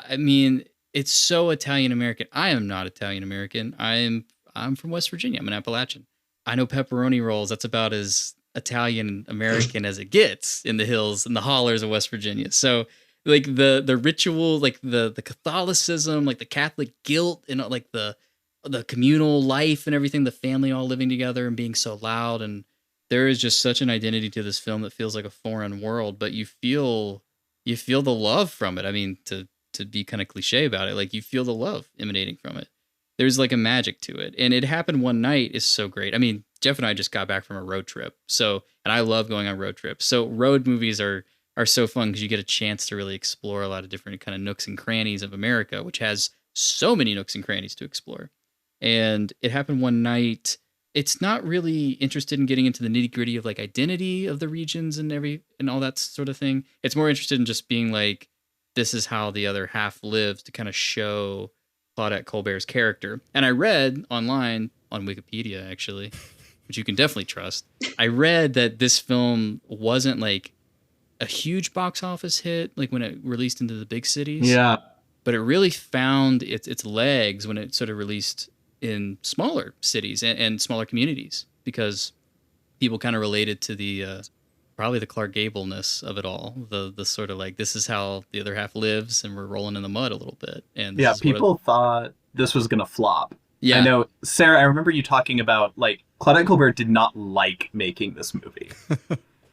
I mean, it's so Italian American. I am not Italian American. I'm from West Virginia. I'm an Appalachian. I know pepperoni rolls. That's about as Italian American as it gets in the hills and the hollers of West Virginia. So like the ritual, like the Catholicism, like the Catholic guilt, and like the communal life and everything, the family all living together and being so loud. And there is just such an identity to this film that feels like a foreign world, but you feel the love from it. I mean, to be kind of cliche about it, like you feel the love emanating from it. There's like a magic to it. And It Happened One Night is so great. I mean, Jeff and I just got back from a road trip. And I love going on road trips. So road movies are so fun because you get a chance to really explore a lot of different kind of nooks and crannies of America, which has so many nooks and crannies to explore. And It Happened One Night, it's not really interested in getting into the nitty gritty of like identity of the regions and all that sort of thing. It's more interested in just being like, this is how the other half lives, to kind of show Claudette Colbert's character. And I read online on Wikipedia, actually, which you can definitely trust. I read that this film wasn't like a huge box office hit, like when it released into the big cities. Yeah. But it really found its legs when it sort of released in smaller cities and smaller communities, because people kind of related to the probably the Clark Gable-ness of it all. The sort of like, this is how the other half lives, and we're rolling in the mud a little bit. And Yeah, people thought this was going to flop. Yeah. I know, Sarah, I remember you talking about, like, Claudette Colbert did not like making this movie.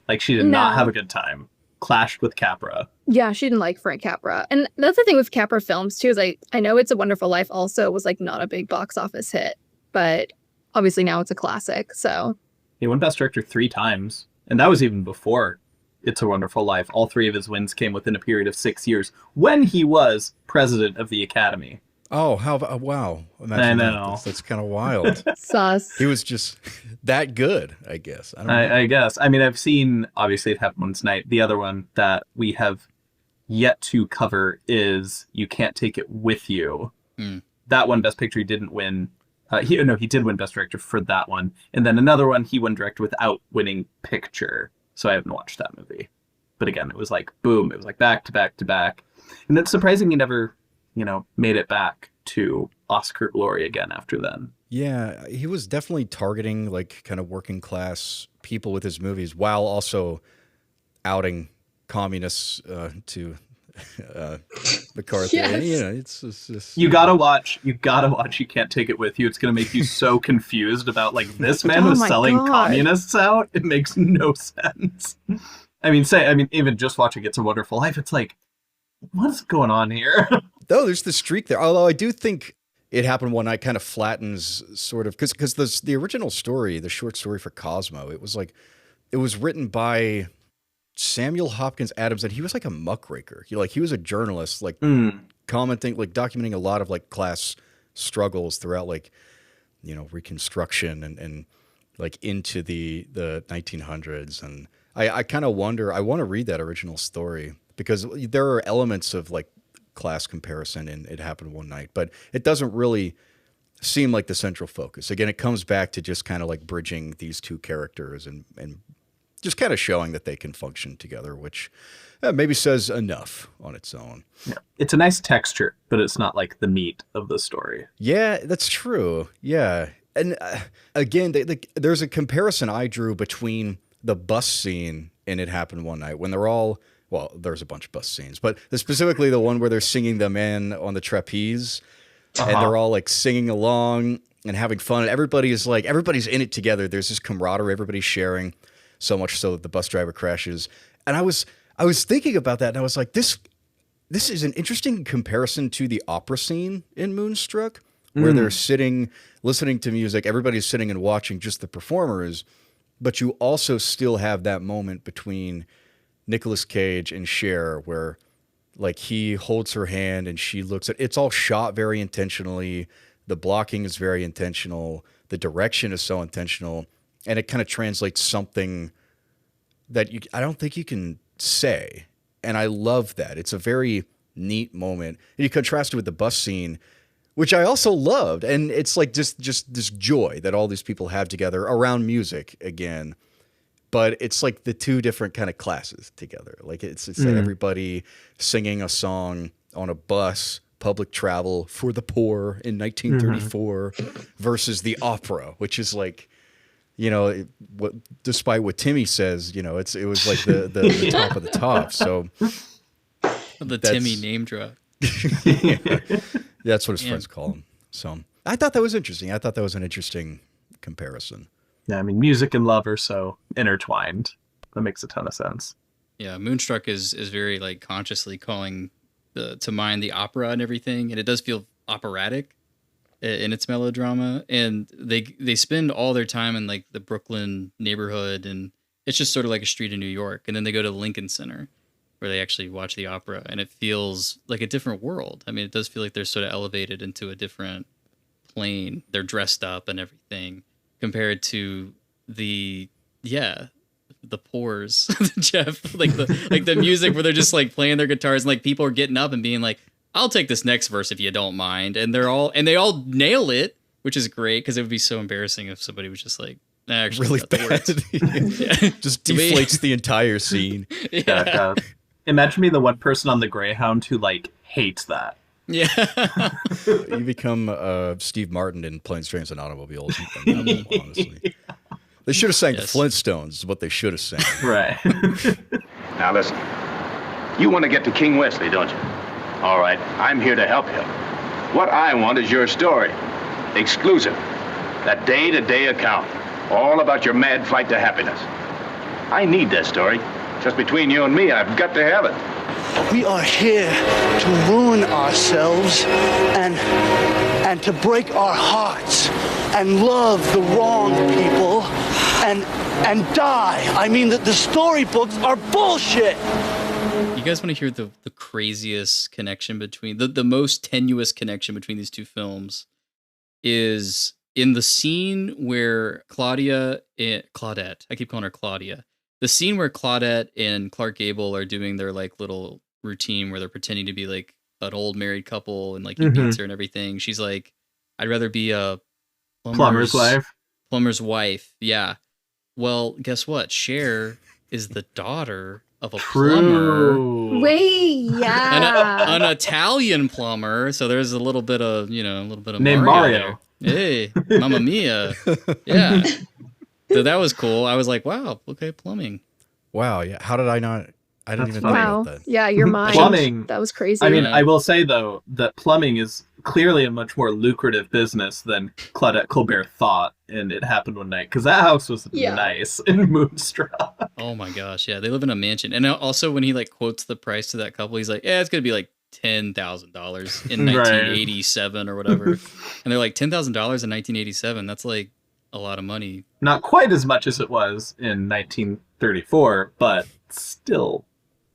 Like, she did not have a good time. Clashed with Capra. Yeah, she didn't like Frank Capra. And that's the thing with Capra films, too, is I know It's a Wonderful Life also was, like, not a big box office hit. But obviously now it's a classic, so. He won Best Director 3 times. And that was even before It's a Wonderful Life. All 3 of his wins came within a period of 6 years when he was president of the Academy. Oh, wow. I know. That's kind of wild. Sus. He was just that good, I guess. I don't know. I guess. I mean, I've seen, obviously, It Happened One Night. The other one that we have yet to cover is You Can't Take It With You. That one, Best Picture, he didn't win. He did win Best Director for that one. And then another one, he won Director without winning Picture. So I haven't watched that movie. But again, it was like, boom. It was like back to back to back. And it's surprising he never, made it back to Oscar glory again after then. Yeah, he was definitely targeting like kind of working class people with his movies while also outing communists to McCarthy. Yes. It's just You gotta watch You Can't Take It With You. It's gonna make you so confused about like this man was selling communists out. It makes no sense. I mean, even just watching It's a Wonderful Life, it's like, what's going on here? Oh, there's the streak there. Although I do think It Happened One Night kind of flattens sort of because the original story, the short story for Cosmo, it was written by Samuel Hopkins Adams, and he was like a muckraker. He was a journalist, like commenting, like documenting a lot of like class struggles throughout like, Reconstruction and like into the 1900s. And I kind of wonder, I want to read that original story because there are elements of like class comparison in It Happened One Night, but it doesn't really seem like the central focus. Again, it comes back to just kind of like bridging these two characters and just kind of showing that they can function together, which maybe says enough on its own. Yeah. It's a nice texture, but it's not like the meat of the story. Yeah, that's true. Yeah. And again, there's a comparison I drew between the bus scene in It Happened One Night when they're all, well, there's a bunch of bus scenes, but specifically the one where they're singing The Man on the Trapeze, and they're all like singing along and having fun. And everybody's in it together. There's this camaraderie, everybody's sharing, so much so that the bus driver crashes. And I was thinking about that, and I was like, this is an interesting comparison to the opera scene in Moonstruck, where they're sitting, listening to music. Everybody's sitting and watching just the performers, but you also still have that moment between Nicolas Cage and Cher where like he holds her hand and she looks at, it's all shot very intentionally. The blocking is very intentional. The direction is so intentional, and it kind of translates something that I don't think you can say. And I love that. It's a very neat moment. And you contrast it with the bus scene, which I also loved. And it's like just this joy that all these people have together around music again. But it's like the two different kind of classes together. Like it's everybody singing a song on a bus, public travel for the poor in 1934 versus the opera, which is like, despite what Timmy says, it was like the top of the top. So the Timmy name drop. That's what his friends call him. So I thought that was interesting. I thought that was an interesting comparison. Yeah, I mean, music and love are so intertwined. That makes a ton of sense. Yeah, Moonstruck is very like consciously calling to mind the opera and everything, and it does feel operatic in its melodrama. And they spend all their time in like the Brooklyn neighborhood, and it's just sort of like a street in New York. And then they go to the Lincoln Center, where they actually watch the opera, and it feels like a different world. I mean, it does feel like they're sort of elevated into a different plane. They're dressed up and everything, compared to the pours, Jeff, like the music where they're just like playing their guitars and like people are getting up and being like, I'll take this next verse if you don't mind. And they all nail it, which is great because it would be so embarrassing if somebody was just like, actually really bad. Just deflates the entire scene. Yeah. Imagine being the one person on the Greyhound who like hates that. Yeah. You become Steve Martin in Planes, Trains, and Automobiles. Honestly. They should have sang Yes. the Flintstones, is what they should have sang. Right. Now listen, you want to get to King Wesley, don't you? All right, I'm here to help you. What I want is your story. Exclusive. That day-to-day account. All about your mad flight to happiness. I need that story. Just between you and me, I've got to have it. We are here to ruin ourselves and to break our hearts and love the wrong people and die. I mean, the storybooks are bullshit. You guys want to hear the craziest connection between the most tenuous connection between these two films is in the scene where Claudette, I keep calling her Claudia. The scene where Claudette and Clark Gable are doing their like little routine where they're pretending to be like an old married couple and like he beats her and everything. She's like, I'd rather be a Plumber's wife. Plumber's wife. Yeah. Well, guess what? Cher is the daughter of a plumber. Wait, yeah. An Italian plumber. So there's a little bit of Named Mario. there. Hey, Mamma Mia. Yeah. So that was cool. I was like, wow, okay, plumbing. Wow, yeah. How did I not? I didn't That's even funny. think Wow. about that. Yeah, your mind. Plumbing. That was crazy. I mean, Yeah. I will say, though, that plumbing is clearly a much more lucrative business than Claudette Colbert thought, and it happened one night, because that house was Yeah. nice in Moonstruck. Oh my gosh, yeah, they live in a mansion. And also when he like quotes the price to that couple, he's like, yeah, it's gonna be like $10,000 in Right. 1987 or whatever. And they're like, $10,000 in 1987. That's like a lot of money. Not quite as much as it was in 1934, but still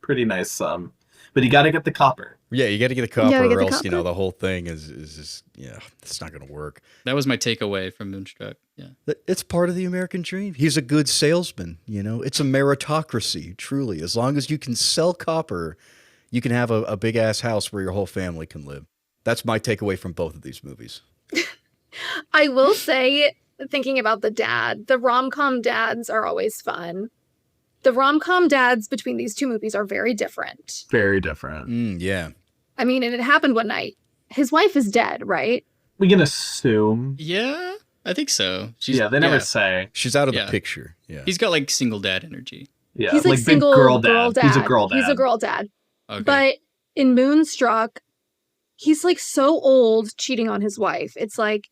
pretty nice sum. But you got to get the copper. Yeah, you got to get a copper, gotta get or the else copper. the whole thing is just it's not going to work. That was my takeaway from Moonstruck. Yeah. It's part of the American dream. He's a good salesman. It's a meritocracy, truly. As long as you can sell copper, you can have a big ass house where your whole family can live. That's my takeaway from both of these movies. I will say, thinking about the rom-com dads are always fun. The rom-com dads between these two movies are very different. Very different. Yeah. I mean, and it happened one night. His wife is dead, right? We can assume. Yeah, I think so. Yeah, they never say. She's out of Yeah. the picture. Yeah. He's got like single dad energy. Yeah, He's like big single girl dad. He's a girl dad. He's a girl dad. Okay. But in Moonstruck, he's like so old cheating on his wife. It's like,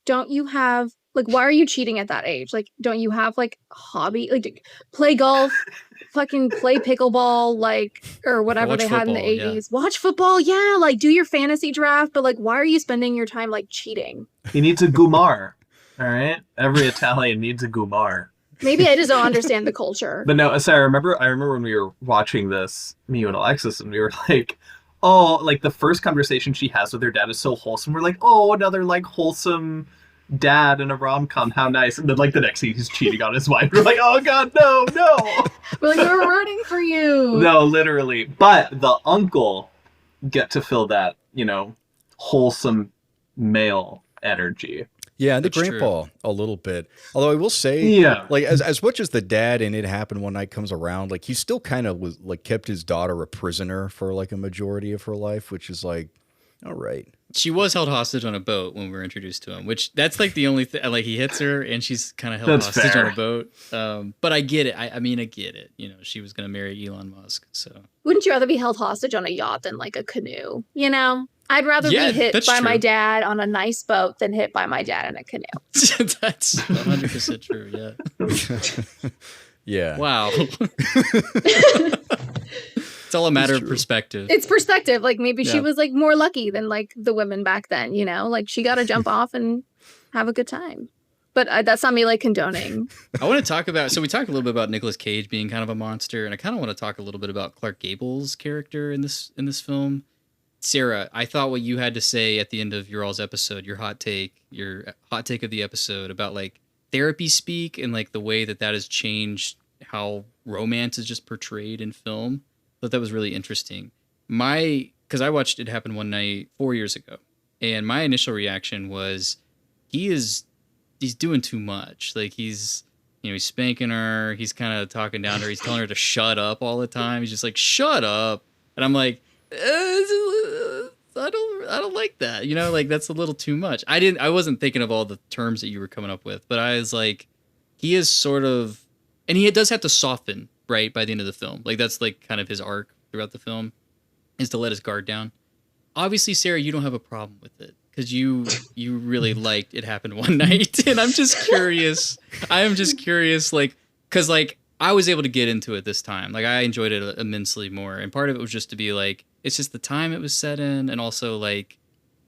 don't you have like, why are you cheating at that age? Like, don't you have like a hobby? Like, play golf, fucking play pickleball, like, or whatever Watch they had in the football, yeah. 80s. Watch football, yeah. Like, do your fantasy draft, but like, why are you spending your time like cheating? He needs a gumar. All right? Every Italian needs a gumar. Maybe I just don't understand the culture. But no, Sarah, I remember when we were watching this, me, you, and Alexis, and we were like, oh, like the first conversation she has with her dad is so wholesome. We're like, oh, another like wholesome dad in a rom-com, how nice. And then like the next scene he's cheating on his wife. We're like, oh god, no. We're like, we're rooting for you. No, literally. But the uncle get to feel that, wholesome male energy. Yeah, and the That's grandpa a little bit. Although I will say, Yeah. like as much as the dad in It Happened One Night comes around, like he still kind of was like kept his daughter a prisoner for like a majority of her life, which is like, all right. She was held hostage on a boat when we were introduced to him, which that's like the only thing. Like he hits her and she's kind of held That's hostage fair. on a boat. But I get it. I mean, I get it. She was going to marry Elon Musk. So Wouldn't you rather be held hostage on a yacht than like a canoe? I'd rather Yeah, be hit that's by my true. dad on a nice boat than hit by my dad in a canoe. that's 100% true. Yeah. Yeah. Wow. It's all a matter of perspective. It's perspective. Like maybe she Yeah. was like more lucky than like the women back then, like she got to jump off and have a good time. But that's not me like condoning. I want to talk about. So we talked a little bit about Nicolas Cage being kind of a monster, and I kind of want to talk a little bit about Clark Gable's character in this film. Sarah, I thought what you had to say at the end of your all's episode, your hot take of the episode about like therapy speak and like the way that has changed how romance is just portrayed in film. I thought that was really interesting. Because I watched It Happen One Night 4 years ago, and my initial reaction was he's doing too much. Like he's spanking her, he's kind of talking down to her, he's telling her to shut up all the time. He's just like, shut up. And I'm like, I don't like that. Like that's a little too much. I wasn't thinking of all the terms that you were coming up with, but I was like, he is sort of, and he does have to soften, right, by the end of the film. Like, that's like kind of his arc throughout the film, is to let his guard down. Obviously, Sarah, you don't have a problem with it because you really liked It Happened One Night, and I'm just curious. I am just curious, like, because like I was able to get into it this time. Like, I enjoyed it immensely more, and part of it was just to be like, it's just the time it was set in, and also like,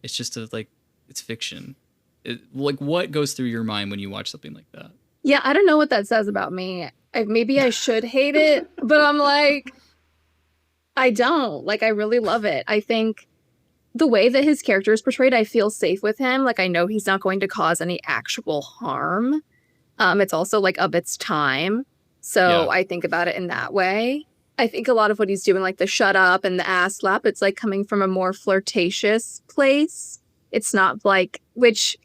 it's just like it's fiction. Like, what goes through your mind when you watch something like that? Yeah, I don't know what that says about me. Maybe I should hate it, but I'm like, I don't. Like, I really love it. I think the way that his character is portrayed, I feel safe with him. Like, I know he's not going to cause any actual harm. It's also like of its time. So Yeah. I think about it in that way. I think a lot of what he's doing, like the shut up and the ass slap, it's like coming from a more flirtatious place. It's not like, which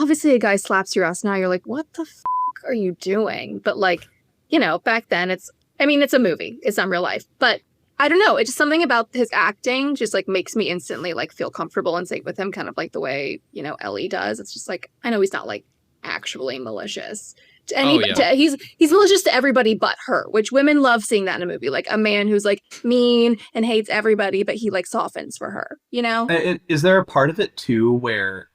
obviously a guy slaps your ass now, you're like, what the f*** are you doing? But like, you know, back then it's a movie. It's not real life. But I don't know. It's just something about his acting just like makes me instantly like feel comfortable and safe with him, kind of like the way, you know, Ellie does. It's just like, I know he's not like actually malicious. He's malicious to everybody but her, which women love seeing that in a movie. Like a man who's like mean and hates everybody, but he like softens for her, you know? Is there a part of it too where,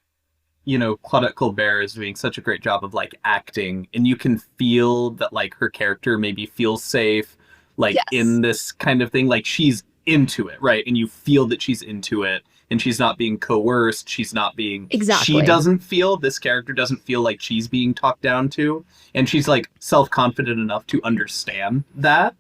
you know, Claudette Colbert is doing such a great job of like acting, and you can feel that like her character maybe feels safe, like Yes. in this kind of thing, like she's into it, right? And you feel that she's into it, and she's not being coerced. She's not being Exactly. this character doesn't feel like she's being talked down to, and she's like self-confident enough to understand that.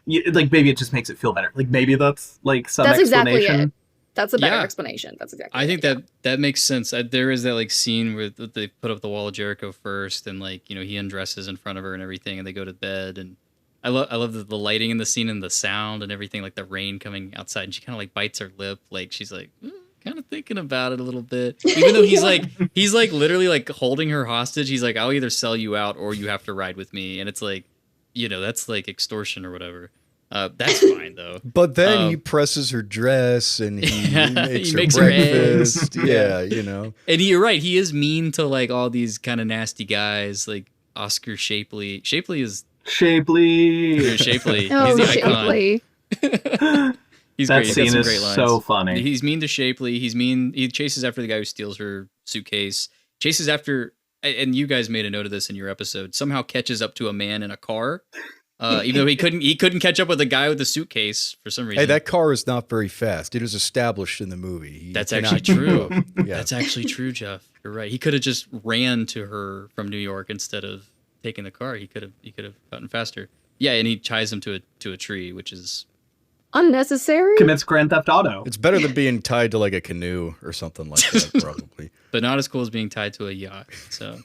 Like maybe it just makes it feel better. Like maybe that's like some That's exactly explanation. it. That's a better Yeah. explanation. That's exactly I it. think that makes sense. There is that like scene where they put up the wall of Jericho first, and like, you know, he undresses in front of her and everything, and they go to bed. And I love the lighting in the scene and the sound and everything, like the rain coming outside, and she kind of like bites her lip, like she's like kind of thinking about it a little bit. Even though he's like literally like holding her hostage. He's like, I'll either sell you out or you have to ride with me, and it's like, you know, that's like extortion or whatever. That's fine though. But then he presses her dress and he makes her her breakfast. eggs. Yeah, you know. And you're right. He is mean to like all these kind of nasty guys, like Oscar Shapley. Shapley is Shapely. Shapley. Oh, He's the icon. Shapley. He's That great. He's got scene some is great lines. so funny. He's mean to Shapley. He's mean. He chases after the guy who steals her suitcase. Chases after, and you guys made a note of this in your episode. Somehow catches up to a man in a car, even though he couldn't catch up with the guy with the suitcase for some reason. Hey, that car is not very fast. It was established in the movie. He That's cannot actually keep true. up. Yeah. That's actually true, Jeff. You're right. He could have just ran to her from New York instead of taking the car. He could have gotten faster. Yeah, and he ties him to a tree, which is Unnecessary? Commits Grand Theft Auto. It's better than being tied to like a canoe or something like that, probably. but not as cool as being tied to a yacht. So,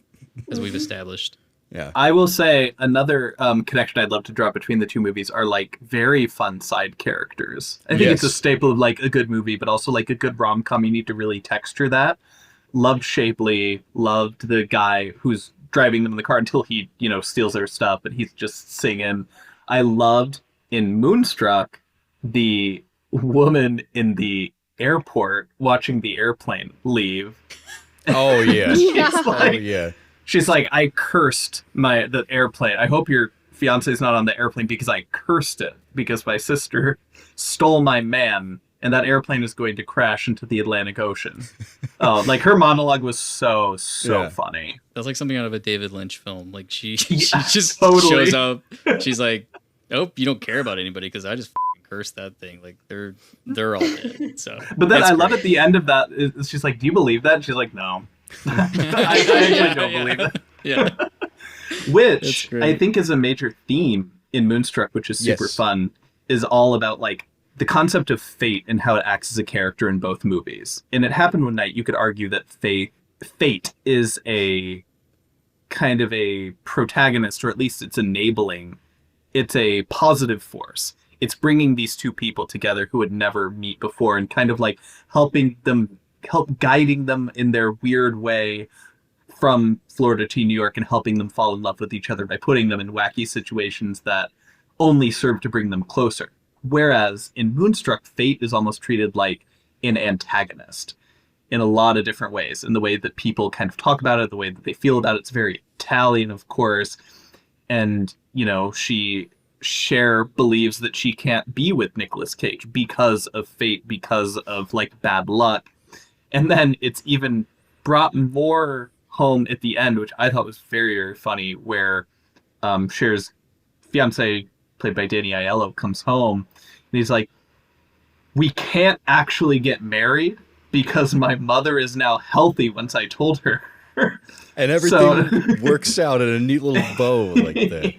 as we've established. Yeah. I will say another connection I'd love to draw between the two movies are like very fun side characters. I think it's a Yes. staple of like a good movie, but also like a good rom-com. You need to really texture that. Loved Shapley, loved the guy who's driving them in the car until he, you know, steals their stuff and he's just singing. I loved in Moonstruck the woman in the airport watching the airplane leave. Oh yeah. Yeah. It's like, Oh yeah. she's like, I cursed the airplane. I hope your fiance's not on the airplane because I cursed it because my sister stole my man and that airplane is going to crash into the Atlantic Ocean. Oh, like her monologue was so Yeah. funny. That's like something out of a David Lynch film. Like she Yeah, just totally. shows up. She's like, "Nope, you don't care about anybody because I just cursed that thing. Like they're all dead." So, But then that's I love great. at the end of that, she's like, do you believe that? And she's like, no. I actually don't believe that. Yeah, That's Which great. I think is a major theme in Moonstruck, which is super Yes. fun, is all about like the concept of fate and how it acts as a character in both movies. And It Happened One Night, you could argue that fate is a kind of a protagonist, or at least it's enabling. It's a positive force. It's bringing these two people together who would never meet before and kind of like help guiding them in their weird way from Florida to New York and helping them fall in love with each other by putting them in wacky situations that only serve to bring them closer. Whereas in Moonstruck, fate is almost treated like an antagonist in a lot of different ways. In the way that people kind of talk about it, the way that they feel about it, it's very Italian, of course. and Cher believes that she can't be with Nicolas Cage because of fate, because of like bad luck. And then it's even brought more home at the end, which I thought was very, very funny, where Cher's fiance, played by Danny Aiello, comes home and he's like, we can't actually get married because my mother is now healthy once I told her. And everything works out in a neat little bow like that.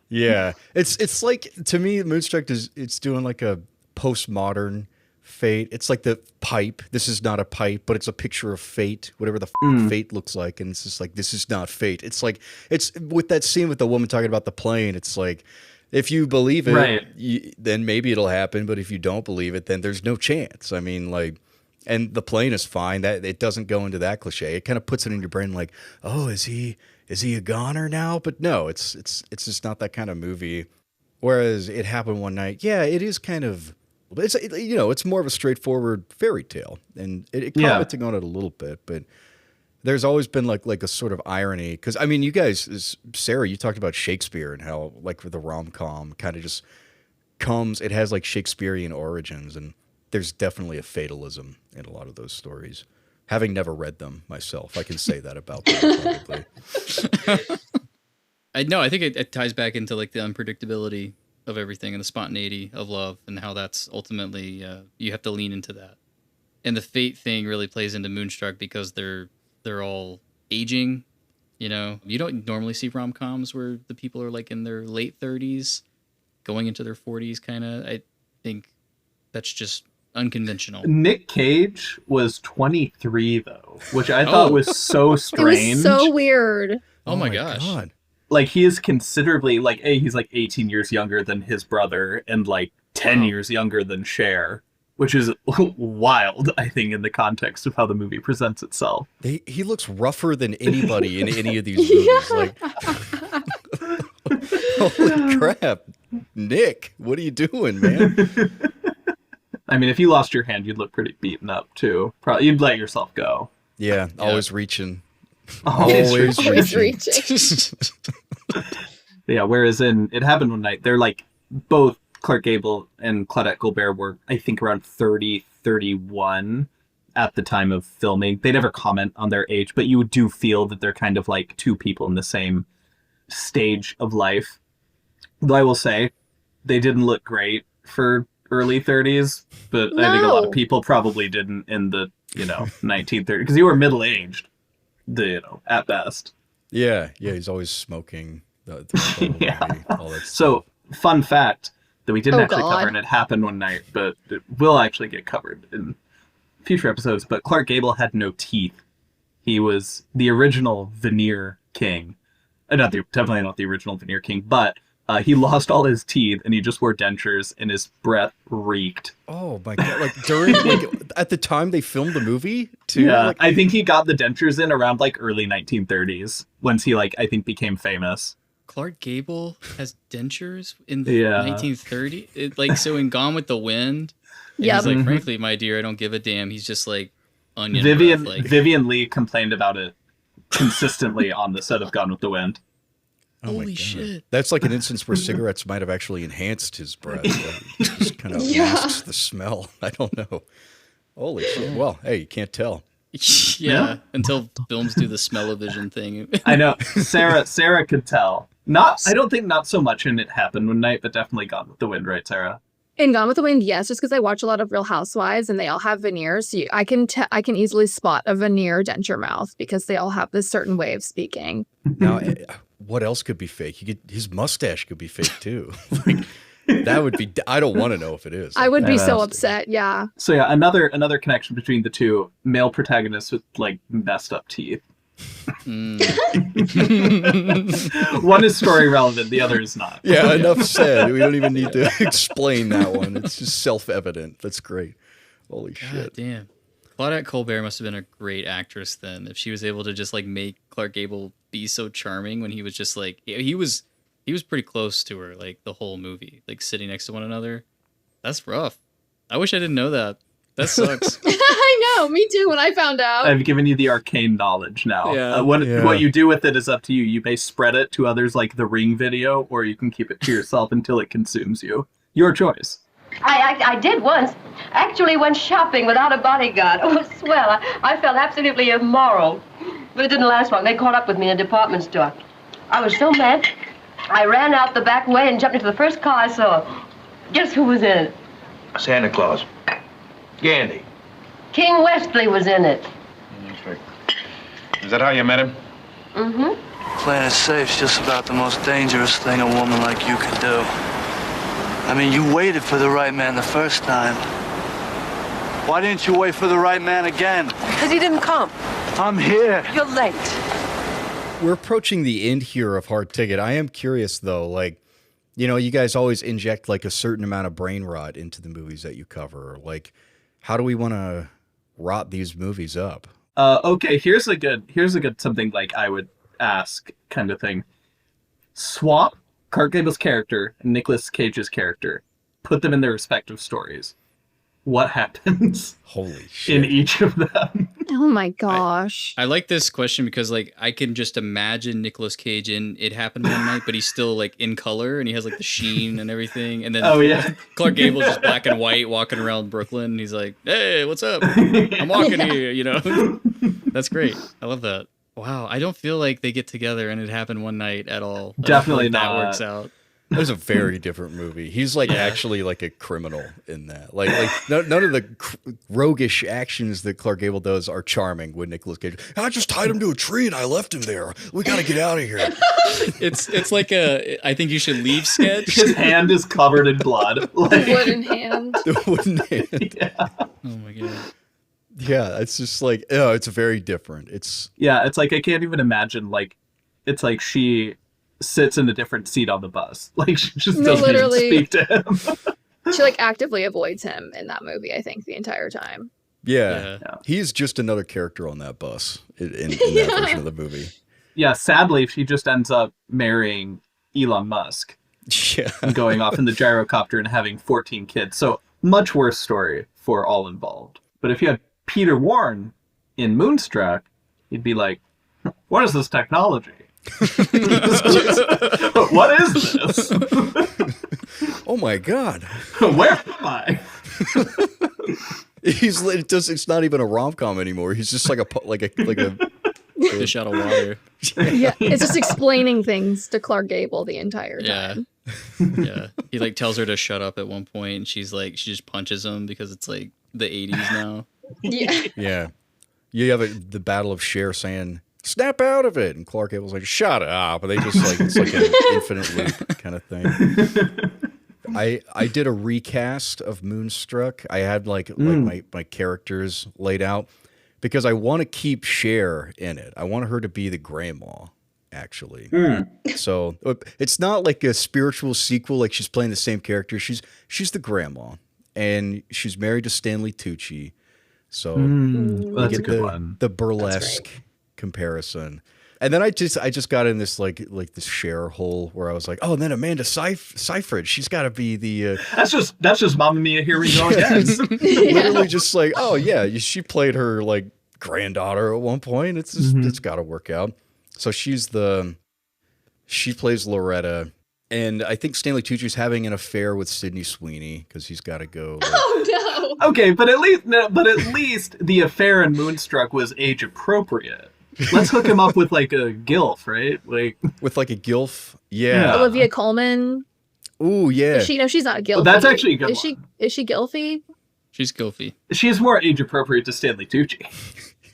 Yeah. It's like, to me, Moonstruck it's doing like a postmodern fate. It's like the pipe. This is not a pipe, but it's a picture of fate, whatever the fate looks like. And it's just like, this is not fate. It's like, it's with that scene with the woman talking about the plane. It's like, if you believe it, right, then maybe it'll happen. But if you don't believe it, then there's no chance. I mean, like, and the plane is fine. That it doesn't go into that cliche. It kind of puts it in your brain like, oh, is he a goner now? But no, it's just not that kind of movie. Whereas It Happened One Night, yeah, it is kind of, it's more of a straightforward fairy tale, and it commenting on it a little bit, but there's always been like a sort of irony, because I mean, you guys, Sarah, you talked about Shakespeare and how like the rom-com kind of just comes, it has like Shakespearean origins, and there's definitely a fatalism in a lot of those stories. Having never read them myself, I can say that about them probably. I think it ties back into like the unpredictability of everything and the spontaneity of love, and how that's ultimately you have to lean into that. And the fate thing really plays into Moonstruck because they're all aging. You don't normally see rom-coms where the people are like in their late 30s, going into their 40s kind of. I think that's just unconventional. Nick Cage was 23 though, which I thought was so strange. It was so weird. Oh my gosh. God. Like, he is considerably, like, he's like 18 years younger than his brother and like 10 years younger than Cher, which is wild, I think, in the context of how the movie presents itself. He looks rougher than anybody in any of these movies. Like, holy crap, Nick, what are you doing, man? I mean, if you lost your hand, you'd look pretty beaten up too. Probably, you'd let yourself go. Yeah, always reaching. Always reaching. Yeah, whereas in It Happened One Night, they're like, both Clark Gable and Claudette Colbert were, I think, around 30, 31 at the time of filming. They never comment on their age, but you do feel that they're kind of like two people in the same stage of life. Though I will say, they didn't look great for early 30s, but I think a lot of people probably didn't in the 1930s, because you were middle-aged, at best. Yeah, he's always smoking. The movie, all that stuff. So, fun fact that we didn't actually cover, and It Happened One Night, but it will actually get covered in future episodes. But Clark Gable had no teeth. He was the original veneer king. Definitely not the original veneer king, but he lost all his teeth and he just wore dentures, and his breath reeked. Oh my god! Like during, at the time they filmed the movie too. Yeah, like, I think he got the dentures in around like early 1930s, once he I think became famous. Clark Gable has dentures in the 1930s. So in Gone with the Wind, he's like, frankly, my dear, I don't give a damn. He's just like onion. Vivian Lee complained about it consistently on the set of Gone with the Wind. Oh Holy shit. That's like an instance where cigarettes might have actually enhanced his breath. Just kind of masks the smell. I don't know. Holy shit. Well, hey, you can't tell. Yeah, until films do the smell-o-vision thing. I know. Sarah could tell. I don't think not so much in It Happened One Night, but definitely Gone with the Wind, right, Sarah? In Gone with the Wind, yes, just because I watch a lot of Real Housewives and they all have veneers. So I can easily spot a veneer denture mouth because they all have this certain way of speaking. Now, what else could be fake? His mustache could be fake too. That would be. I don't want to know if it is. I would be so upset. Yeah. So yeah, another connection between the two male protagonists with like messed up teeth. One is story relevant, the other is not. Yeah, enough said. We don't even need to explain that one. It's just self-evident. That's great. Holy shit. Damn. Claudette Colbert must have been a great actress then, if she was able to just like make Clark Gable be so charming when he was just like he was pretty close to her like the whole movie, like sitting next to one another. That's rough. I wish I didn't know that. That sucks. I know, me too. When I found out, I've given you the arcane knowledge now. Yeah. What you do with it is up to you. You may spread it to others like the Ring video, or you can keep it to yourself until it consumes you. Your choice. I did once. Actually went shopping without a bodyguard. Oh, swell. I felt absolutely immoral. But it didn't last long. They caught up with me in a department store. I was so mad, I ran out the back way and jumped into the first car I saw. Guess who was in it? Santa Claus. Gandhi. King Westley was in it. That's right. Is that how you met him? Mm-hmm. Playing it safe's just about the most dangerous thing a woman like you can do. I mean, you waited for the right man the first time. Why didn't you wait for the right man again? Because he didn't come. I'm here. You're late. We're approaching the end here of Hard Ticket. I am curious, though, like, you know, you guys always inject, like, a certain amount of brain rot into the movies that you cover. Like, how do we want to rot these movies up? Okay, here's a good something like I would ask kind of thing. Swap Clark Gable's character and Nicolas Cage's character. Put them in their respective stories. What happens Holy shit. in each of them? oh my gosh. I like this question because, like, I can just imagine Nicolas Cage in It Happened One Night, but he's still, like, in color, and he has, like, the sheen and everything. And then Clark Gable's just black and white walking around Brooklyn, and he's like, hey, what's up? I'm walking here, you know? That's great. I love that. Wow, I don't feel like they get together and It Happened One Night at all. Definitely that not. works out. It was a very different movie. He's like actually like a criminal in that. Like none of the roguish actions that Clark Gable does are charming with Nicolas Cage. I just tied him to a tree and I left him there. We got to get out of here. It's like a I think you should leave sketch. His hand is covered in blood. Like, Wooden hand. The wooden hand. yeah. Oh my god. Yeah, it's just like it's very different. It's like I can't even imagine like it's like she sits in a different seat on the bus. Like she just doesn't even speak to him. She like actively avoids him in that movie, I think, the entire time. Yeah. He's just another character on that bus in that version of the movie. Yeah, sadly, she just ends up marrying Elon Musk. Yeah. And going off in the gyrocopter and having 14 kids. So much worse story for all involved. But if you had Peter Warren in Moonstruck, you'd be like, what is this technology? What is this? Oh my god. Where am I? It's not even a rom-com anymore. He's just like a Fish out of water. Yeah, it's just explaining things to Clark Gable the entire Yeah. time. Yeah. He like tells her to shut up at one point, and she's like, she just punches him because it's like the 80s now. Yeah. Yeah. You have the battle of Cher saying, snap out of it. And Clark Gable's like, shut up. But they just like, it's like an infinite loop kind of thing. I did a recast of Moonstruck. I had like my characters laid out because I want to keep Cher in it. I want her to be the grandma, actually. So it's not like a spiritual sequel, like she's playing the same character. She's the grandma, and she's married to Stanley Tucci. So Well, that's a good one. The burlesque comparison. And then I just got in this like this Cher hole where I was like, oh, and then Amanda Seyfried, she's got to be the that's just Mamma Mia, here we go again. literally just like, oh yeah, she played her like granddaughter at one point. It's just, it's got to work out. So she plays Loretta, and I think Stanley Tucci's having an affair with Sydney Sweeney because he's got to go. Like, Oh no. Okay, but at least the affair in Moonstruck was age appropriate. Let's hook him up with like a gilf, right? Like with like a gilf, yeah. Olivia Colman. Ooh, yeah. Is she? No, she's not Gilfy. that's actually a good is one. Is she Gilfy? She's Goofy. She's more age appropriate to Stanley Tucci,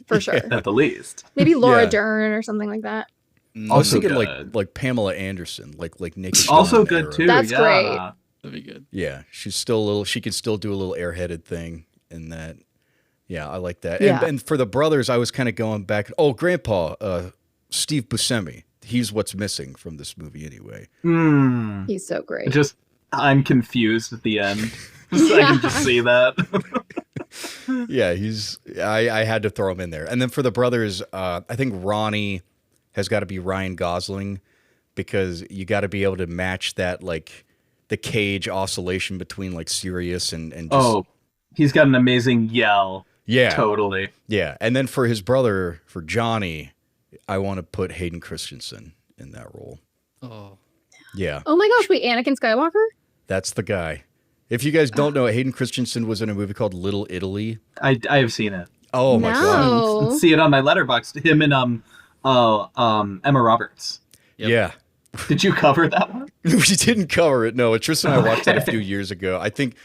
For sure. at the least. Maybe Laura Yeah. Dern or something like that. I was Also thinking good. like Pamela Anderson, like Naked Also Gun good era. too. That's yeah. great. That'd be good. Yeah, she's still a little. She can still do a little airheaded thing in that. Yeah, I like that. Yeah. And for the brothers, I was kind of going back. Oh, Grandpa, Steve Buscemi. He's what's missing from this movie anyway. He's so great. I'm confused at the end. I can just see that. Yeah, I had to throw him in there. And then for the brothers, I think Ronnie has got to be Ryan Gosling because you got to be able to match that like the Cage oscillation between like serious and just He's got an amazing yell. Yeah. Totally. Yeah. And then for his brother, for Johnny, I want to put Hayden Christensen in that role. Oh. Yeah. Oh my gosh, wait, Anakin Skywalker? That's the guy. If you guys don't know, Hayden Christensen was in a movie called Little Italy. I have seen it. Oh my god. See it on my letterbox. Him and Emma Roberts. Yep. Yeah. Did you cover that one? We didn't cover it. No, Tristan and I watched it a few years ago. I think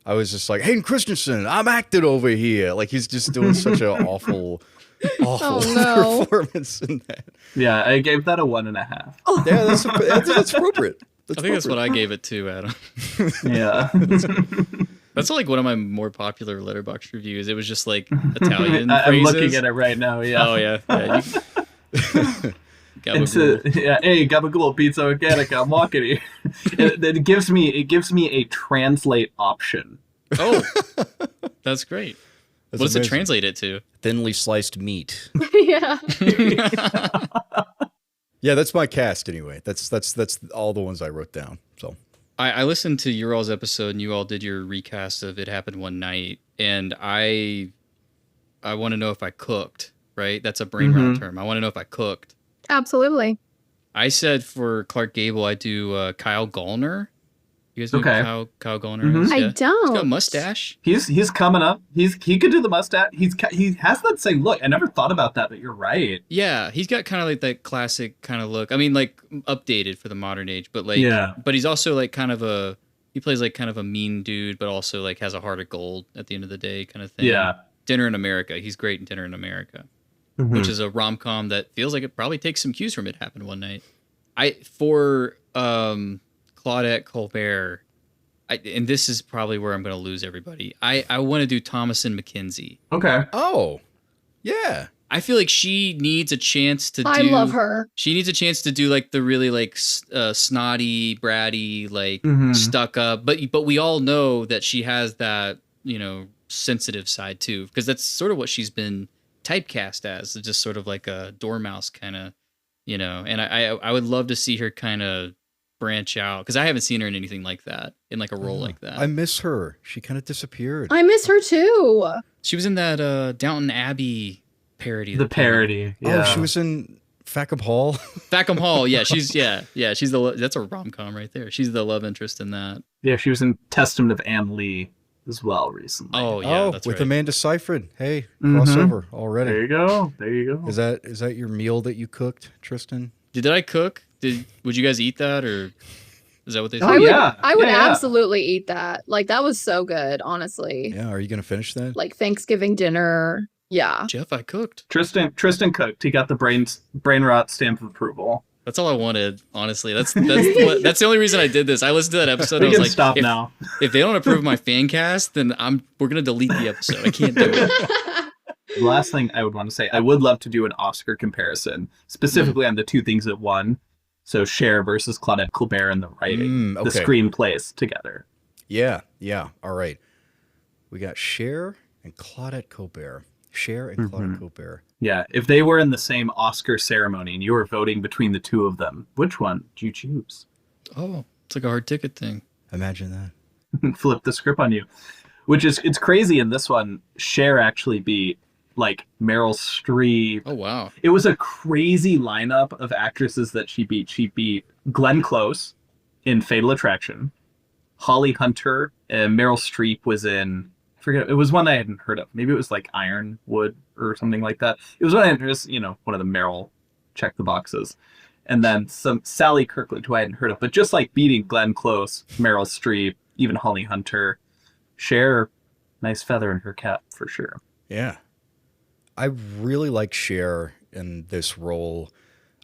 I was just like, Hayden Christensen, I'm acting over here. Like he's just doing such an awful performance in that. Yeah, I gave that a 1.5. Oh. Yeah, that's appropriate. I think that's what I gave it to, Adam. Yeah. That's like one of my more popular Letterboxd reviews. It was just like Italian I'm phrases. looking at it right now, yeah. Oh, yeah. Hey, Gabagool, Pizza Organica, I'm walking here. It gives me a translate option. Oh, that's great. That's what does amazing. it translate it to? Thinly sliced meat. Yeah. Yeah, that's my cast anyway. That's all the ones I wrote down. So I listened to your all's episode, and you all did your recast of It Happened One Night, and I want to know if I cooked, right? That's a Brainrot term. I want to know if I cooked. Absolutely. I said for Clark Gable, I do Kyle Gallner. You guys know who Kyle Gallner is? I Yeah. don't. He's got a mustache. He's coming up. He could do the mustache. He has that same look. I never thought about that, but you're right. Yeah, he's got kind of like that classic kind of look. I mean, like updated for the modern age, but like, but he's also like he plays like kind of a mean dude, but also like has a heart of gold at the end of the day kind of thing. Yeah. Dinner in America. He's great in Dinner in America, which is a rom-com that feels like it probably takes some cues from It Happened One Night. For Claudette Colbert, and this is probably where I'm going to lose everybody. I want to do Thomasin McKenzie. Okay. Oh, yeah. I feel like she needs a chance to do. I love her. She needs a chance to do like the really like snotty, bratty, like stuck up. But we all know that she has that, sensitive side too, because that's sort of what she's been typecast as, just sort of like a dormouse kind of, And I would love to see her kind of branch out, because I haven't seen her in anything like that, in like a role like that. I miss her. She kind of disappeared. I miss her too. She was in that Downton Abbey parody. The parody. Yeah. Oh, she was in Fackham Hall. Fackham Hall. Yeah, she's that's a rom-com right there. She's the love interest in that. Yeah, she was in Testament of Anne Lee as well recently. Oh yeah, that's with right. Amanda Seyfried. Hey, crossover already. There you go. Is that your meal that you cooked, Tristan? Did I cook? Would you guys eat that, or is that what they said? I would absolutely eat that. Like, that was so good, honestly. Yeah, are you gonna finish that? Like Thanksgiving dinner. Yeah. Jeff, I cooked. Tristan cooked. He got the Brainrot stamp of approval. That's all I wanted, honestly. That's the only reason I did this. I listened to that episode. We and I was can like, stop now. If they don't approve my fan cast, then we're gonna delete the episode. I can't do it. The last thing I would want to say, I would love to do an Oscar comparison, specifically on the two things that won. So Cher versus Claudette Colbert in the writing, the screenplays together. Yeah. All right. We got Cher and Claudette Colbert. Cher and Claudette Colbert. Yeah. If they were in the same Oscar ceremony and you were voting between the two of them, which one do you choose? Oh, it's like a hard ticket thing. Imagine that. Flip the script on you. It's crazy in this one. Cher actually beat like Meryl Streep. Oh wow! It was a crazy lineup of actresses that she beat. She beat Glenn Close in Fatal Attraction, Holly Hunter, and Meryl Streep was in, I forget, it was one I hadn't heard of. Maybe it was like Ironwood or something like that. It was one I hadn't heard, one of the Meryl check the boxes. And then some Sally Kirkland, who I hadn't heard of, but just like beating Glenn Close, Meryl Streep, even Holly Hunter. Cher, nice feather in her cap for sure. Yeah. I really like Cher in this role.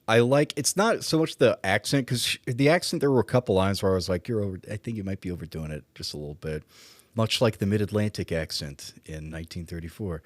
It's not so much the accent, because the accent, there were a couple lines where I was like, I think you might be overdoing it just a little bit, much like the Mid-Atlantic accent in 1934.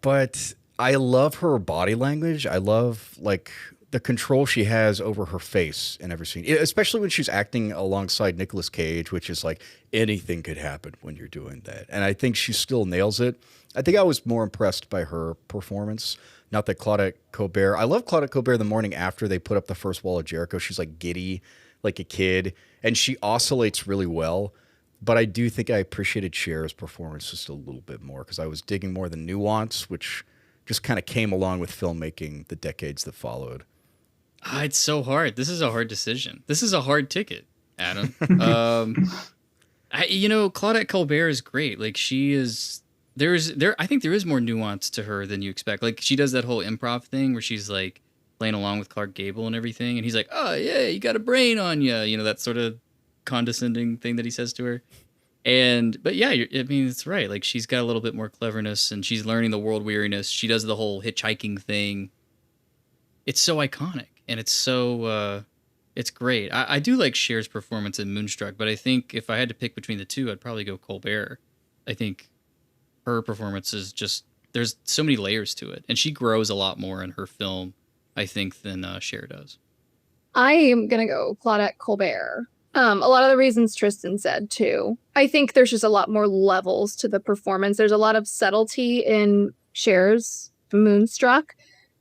But I love her body language. I love like the control she has over her face in every scene, especially when she's acting alongside Nicolas Cage, which is like anything could happen when you're doing that. And I think she still nails it. I think I was more impressed by her performance. Not that Claudette Colbert. I love Claudette Colbert the morning after they put up the first wall of Jericho. She's like giddy, like a kid, and she oscillates really well. But I do think I appreciated Cher's performance just a little bit more because I was digging more the nuance, which just kind of came along with filmmaking the decades that followed. It's so hard. This is a hard decision. This is a hard ticket, Adam. Claudette Colbert is great. Like she is. I think there is more nuance to her than you expect. Like she does that whole improv thing where she's like playing along with Clark Gable and everything, and he's like, "Oh yeah, you got a brain on you," that sort of condescending thing that he says to her. But yeah, it's right. Like she's got a little bit more cleverness, and she's learning the world weariness. She does the whole hitchhiking thing. It's so iconic, and it's so it's great. I do like Cher's performance in Moonstruck, but I think if I had to pick between the two, I'd probably go Colbert. I think her performance is just, there's so many layers to it, and she grows a lot more in her film, I think, than Cher does. I am gonna go Claudette Colbert. A lot of the reasons Tristan said too. I think there's just a lot more levels to the performance. There's a lot of subtlety in Cher's Moonstruck,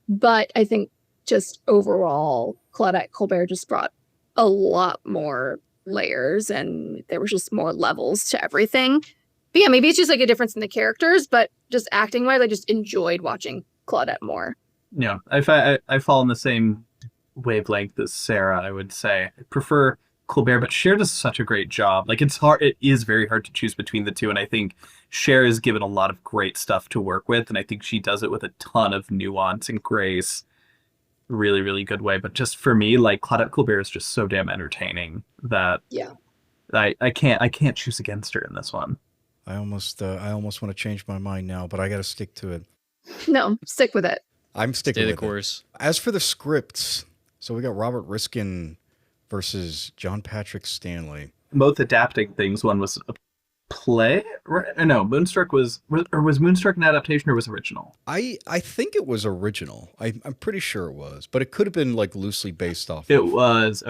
but I think just overall, Claudette Colbert just brought a lot more layers, and there was just more levels to everything. But yeah, maybe it's just like a difference in the characters, but just acting wise, I just enjoyed watching Claudette more. Yeah, I fall in the same wavelength as Sarah, I would say. I prefer Colbert, but Cher does such a great job. Like it is very hard to choose between the two, and I think Cher is given a lot of great stuff to work with, and I think she does it with a ton of nuance and grace. Really, really good way. But just for me, like Claudette Colbert is just so damn entertaining that I can't choose against her in this one. I almost want to change my mind now, but I got to stick to it. No, stick with it. I'm sticking Stay with the course. it. As for the scripts, so we got Robert Riskin versus John Patrick Stanley. Both adapting things. One was a play, right? No, Moonstruck was Moonstruck an adaptation or was original? I think it was original. I'm pretty sure it was, but it could have been like loosely based off. It was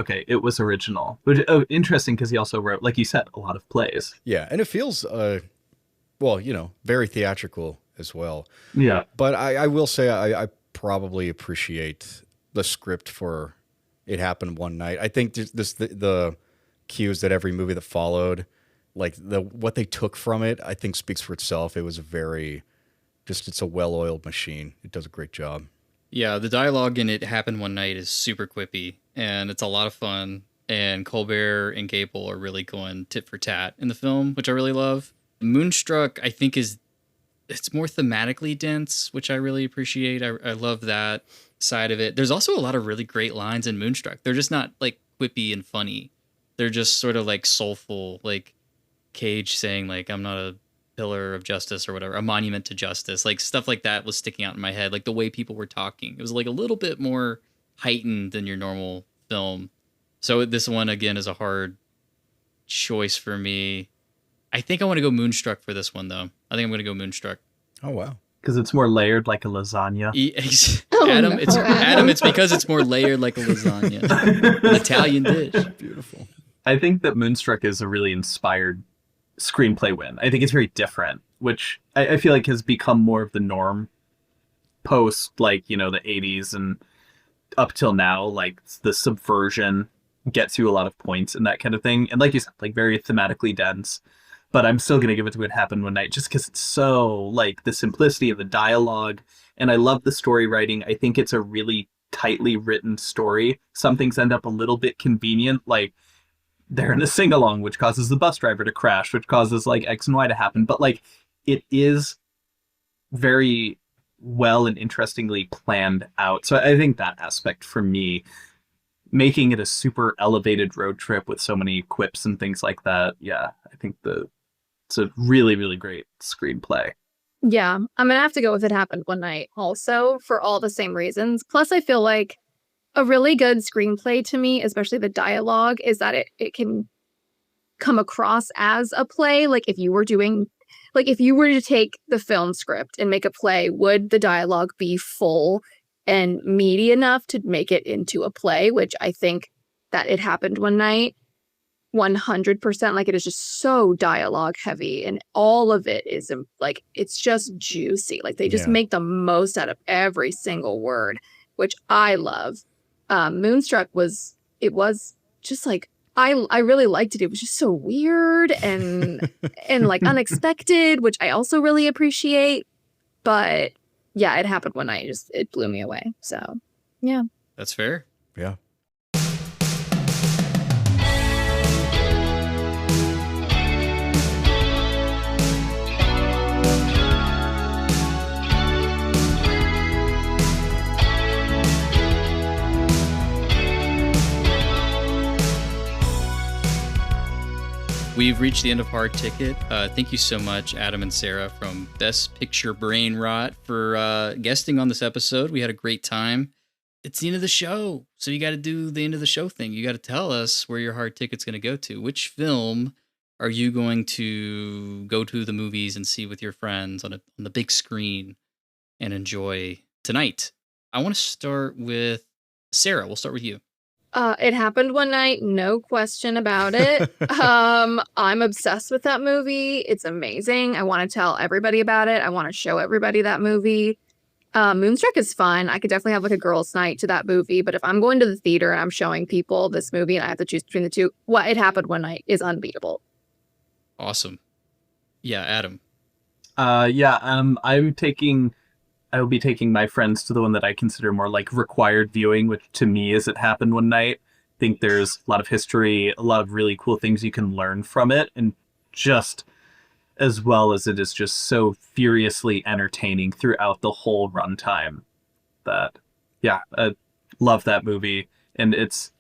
original. Which interesting because he also wrote, like you said, a lot of plays. Yeah, and it feels very theatrical as well. Yeah, but I will say I probably appreciate the script for It Happened One Night. I think the cues that every movie that followed, like what they took from it, I think speaks for itself. It was it's a well-oiled machine. It does a great job. Yeah, the dialogue in It Happened One Night is super quippy, and it's a lot of fun. And Colbert and Gable are really going tit for tat in the film, which I really love. Moonstruck, I think, it's more thematically dense, which I really appreciate. I love that side of it. There's also a lot of really great lines in Moonstruck. They're just not like quippy and funny. They're just sort of like soulful, like Cage saying like, "I'm not a pillar of justice" or whatever, a monument to justice. Like stuff like that was sticking out in my head. Like the way people were talking, it was like a little bit more heightened than your normal film. So this one again is a hard choice for me. I think I want to go Moonstruck for this one, though. I think I'm going to go Moonstruck. Oh, wow. Because it's more layered like a lasagna. Adam, it's because it's more layered like a lasagna. An Italian dish. Beautiful. I think that Moonstruck is a really inspired screenplay win. I think it's very different, which I feel like has become more of the norm post, like, the 80s and up till now. Like, the subversion gets you a lot of points and that kind of thing. And like you said, like very thematically dense. But I'm still going to give it to It Happened One Night just because it's so, like, the simplicity of the dialogue. And I love the story writing. I think it's a really tightly written story. Some things end up a little bit convenient, like they're in a sing-along, which causes the bus driver to crash, which causes, like, X and Y to happen. But, like, it is very well and interestingly planned out. So I think that aspect for me, making it a super elevated road trip with so many quips and things like that, yeah, I think it's a really, really great screenplay. Yeah, I'm going to have to go with It Happened One Night also for all the same reasons. Plus, I feel like a really good screenplay to me, especially the dialogue, is that it can come across as a play. Like if you were to take the film script and make a play, would the dialogue be full and meaty enough to make it into a play? Which I think that It Happened One Night 100%, like it is just so dialogue heavy, and all of it is like it's just juicy. Like they just make the most out of every single word, which I love. Moonstruck was just like I really liked it. It was just so weird and like unexpected, which I also really appreciate. But yeah, it happened one night. It blew me away. So yeah. That's fair. Yeah. We've reached the end of Hard Ticket. Thank you so much, Adam and Sarah from Best Picture Brainrot, for guesting on this episode. We had a great time. It's the end of the show, so you got to do the end of the show thing. You got to tell us where your Hard Ticket's going to go to. Which film are you going to go to the movies and see with your friends on the big screen and enjoy tonight? I want to start with Sarah. We'll start with you. It happened one night, no question about it. I'm obsessed with that movie. It's amazing. I want to tell everybody about it. I want to show everybody that movie. Moonstruck is fun. I could definitely have like a girls' night to that movie. But if I'm going to the theater and I'm showing people this movie and I have to choose between the two, what It Happened One Night is unbeatable. Awesome. Yeah, Adam. I will be taking my friends to the one that I consider more like required viewing, which to me is It Happened One Night. I think there's a lot of history, a lot of really cool things you can learn from it, and just as well as it is just so furiously entertaining throughout the whole runtime. That, yeah, I love that movie, and it's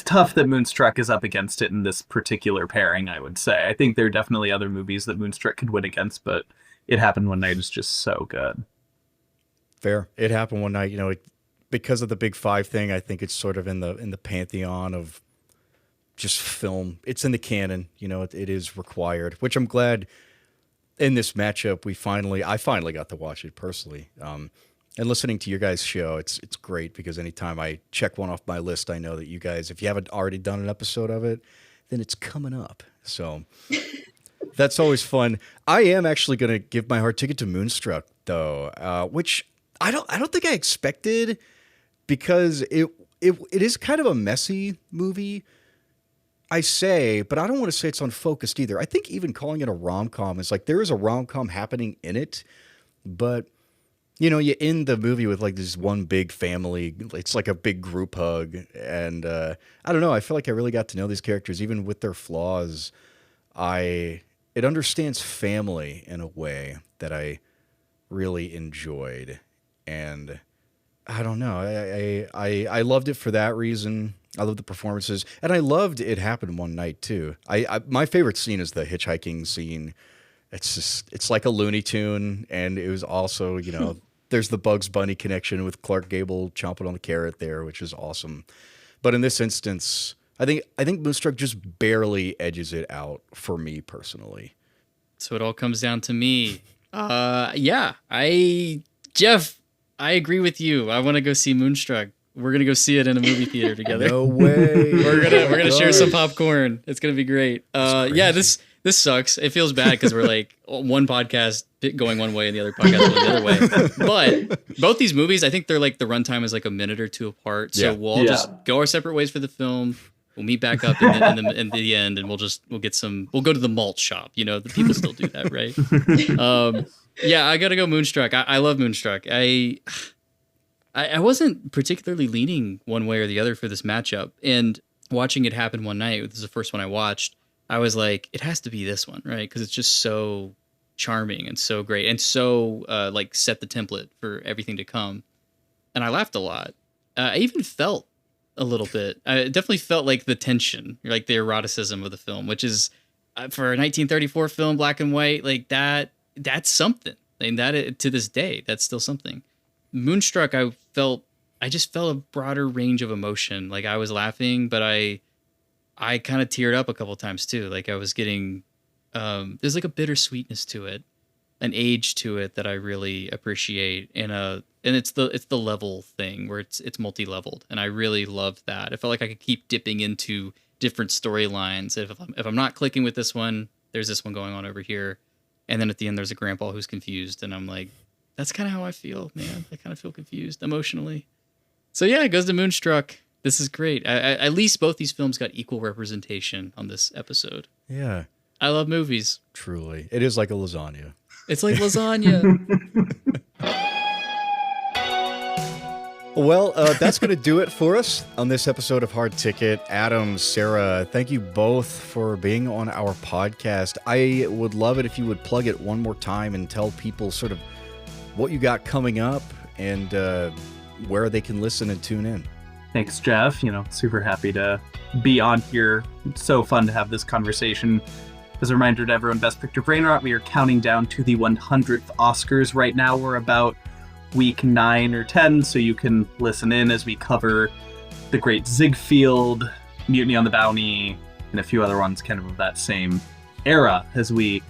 tough that Moonstruck is up against it in this particular pairing, I would say. I think there are definitely other movies that Moonstruck could win against, but It Happened One Night is just so good. Fair. It happened one night, because of the Big Five thing. I think it's sort of in the pantheon of just film. It's in the canon, it is required, which I'm glad in this matchup I finally got to watch it personally. And listening to your guys' show, it's great because anytime I check one off my list, I know that you guys, if you haven't already done an episode of it, then it's coming up. So that's always fun. I am actually going to give my Hard Ticket to Moonstruck though, which I don't think I expected, because it is kind of a messy movie, I say, but I don't want to say it's unfocused either. I think even calling it a rom-com is like there is a rom-com happening in it, but you end the movie with like this one big family. It's like a big group hug, and I don't know. I feel like I really got to know these characters, even with their flaws. It understands family in a way that I really enjoyed. And I don't know. I loved it for that reason. I love the performances, and I loved It Happened One Night too. My favorite scene is the hitchhiking scene. It's like a Looney Tune, and it was also there's the Bugs Bunny connection with Clark Gable chomping on the carrot there, which is awesome. But in this instance, I think Moonstruck just barely edges it out for me personally. So it all comes down to me. Jeff, I agree with you. I want to go see Moonstruck. We're gonna go see it in a movie theater together. No way. We're gonna share some popcorn. It's gonna be great. Yeah, this sucks. It feels bad because we're like one podcast going one way and the other podcast going the other way. But both these movies, I think they're like the runtime is like a minute or two apart. So we'll all just go our separate ways for the film. We'll meet back up in the end, and we'll go to the malt shop. The people still do that, right? Yeah, I gotta go Moonstruck. I love Moonstruck. I wasn't particularly leaning one way or the other for this matchup, and watching It Happen One Night, this is the first one I watched, I was like, it has to be this one, right? Because it's just so charming and so great, and so like set the template for everything to come. And I laughed a lot. I even felt a little bit. I definitely felt like the tension, like the eroticism of the film, which is for a 1934 film, black and white, like that. That's something. And that to this day, that's still something. Moonstruck, I just felt a broader range of emotion. Like I was laughing, but I kind of teared up a couple times too. Like I was getting, there's like a bittersweetness to it, an age to it that I really appreciate. And it's the level thing where it's multi-leveled. And I really loved that. I felt like I could keep dipping into different storylines. If I'm not clicking with this one, there's this one going on over here. And then at the end, there's a grandpa who's confused. And I'm like, that's kind of how I feel, man. I kind of feel confused emotionally. So yeah, it goes to Moonstruck. This is great. At least both these films got equal representation on this episode. Yeah. I love movies. Truly. It is like a lasagna. It's like lasagna. Well, that's going to do it for us on this episode of Hard Ticket. Adam, Sarah, thank you both for being on our podcast. I would love it if you would plug it one more time and tell people sort of what you got coming up and where they can listen and tune in. Thanks, Jeff. Super happy to be on here. It's so fun to have this conversation. As a reminder to everyone, Best Picture Brainrot, we are counting down to the 100th Oscars. Right now, we're about week 9 or 10, so you can listen in as we cover The Great Ziegfeld, Mutiny on the Bounty, and a few other ones kind of that same era as we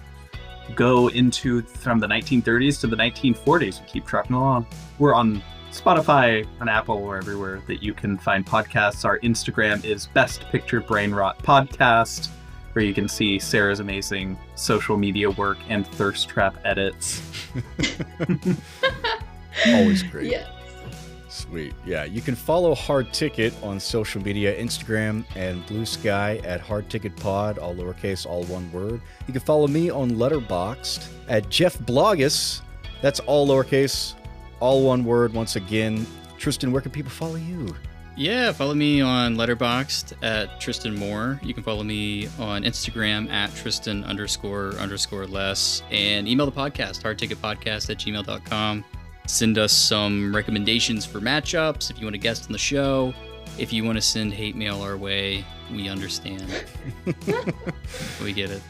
go into from the 1930s to the 1940s and keep trucking along. We're on Spotify, on Apple, or everywhere that you can find podcasts. Our Instagram is Best Picture Brainrot Podcast, where you can see Sarah's amazing social media work and thirst trap edits. Always great. Yes. Sweet. Yeah, you can follow Hard Ticket on social media, Instagram and Blue Sky at Hard Ticket Pod, all lowercase, all one word. You can follow me on Letterboxd at Jeff Blogus. That's all lowercase, all one word. Once again, Tristan, where can people follow you? Yeah, follow me on Letterboxd at Tristan Moore. You can follow me on Instagram at Tristan__less, and email the podcast, hardticketpodcast@gmail.com. Send us some recommendations for matchups if you want to guest on the show. If you want to send hate mail our way, we understand. We get it.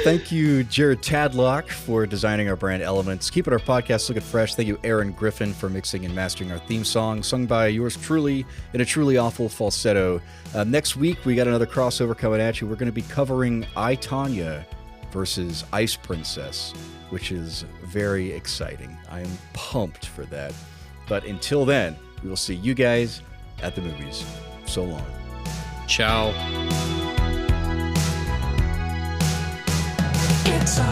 Thank you, Jared Tadlock, for designing our brand elements, keeping our podcast looking fresh. Thank you, Aaron Griffin, for mixing and mastering our theme song, sung by yours truly in a truly awful falsetto. Next week, we got another crossover coming at you. We're going to be covering I, Tonya versus Ice Princess, which is very exciting. I am pumped for that. But until then, we will see you guys at the movies. So long. Ciao. It's a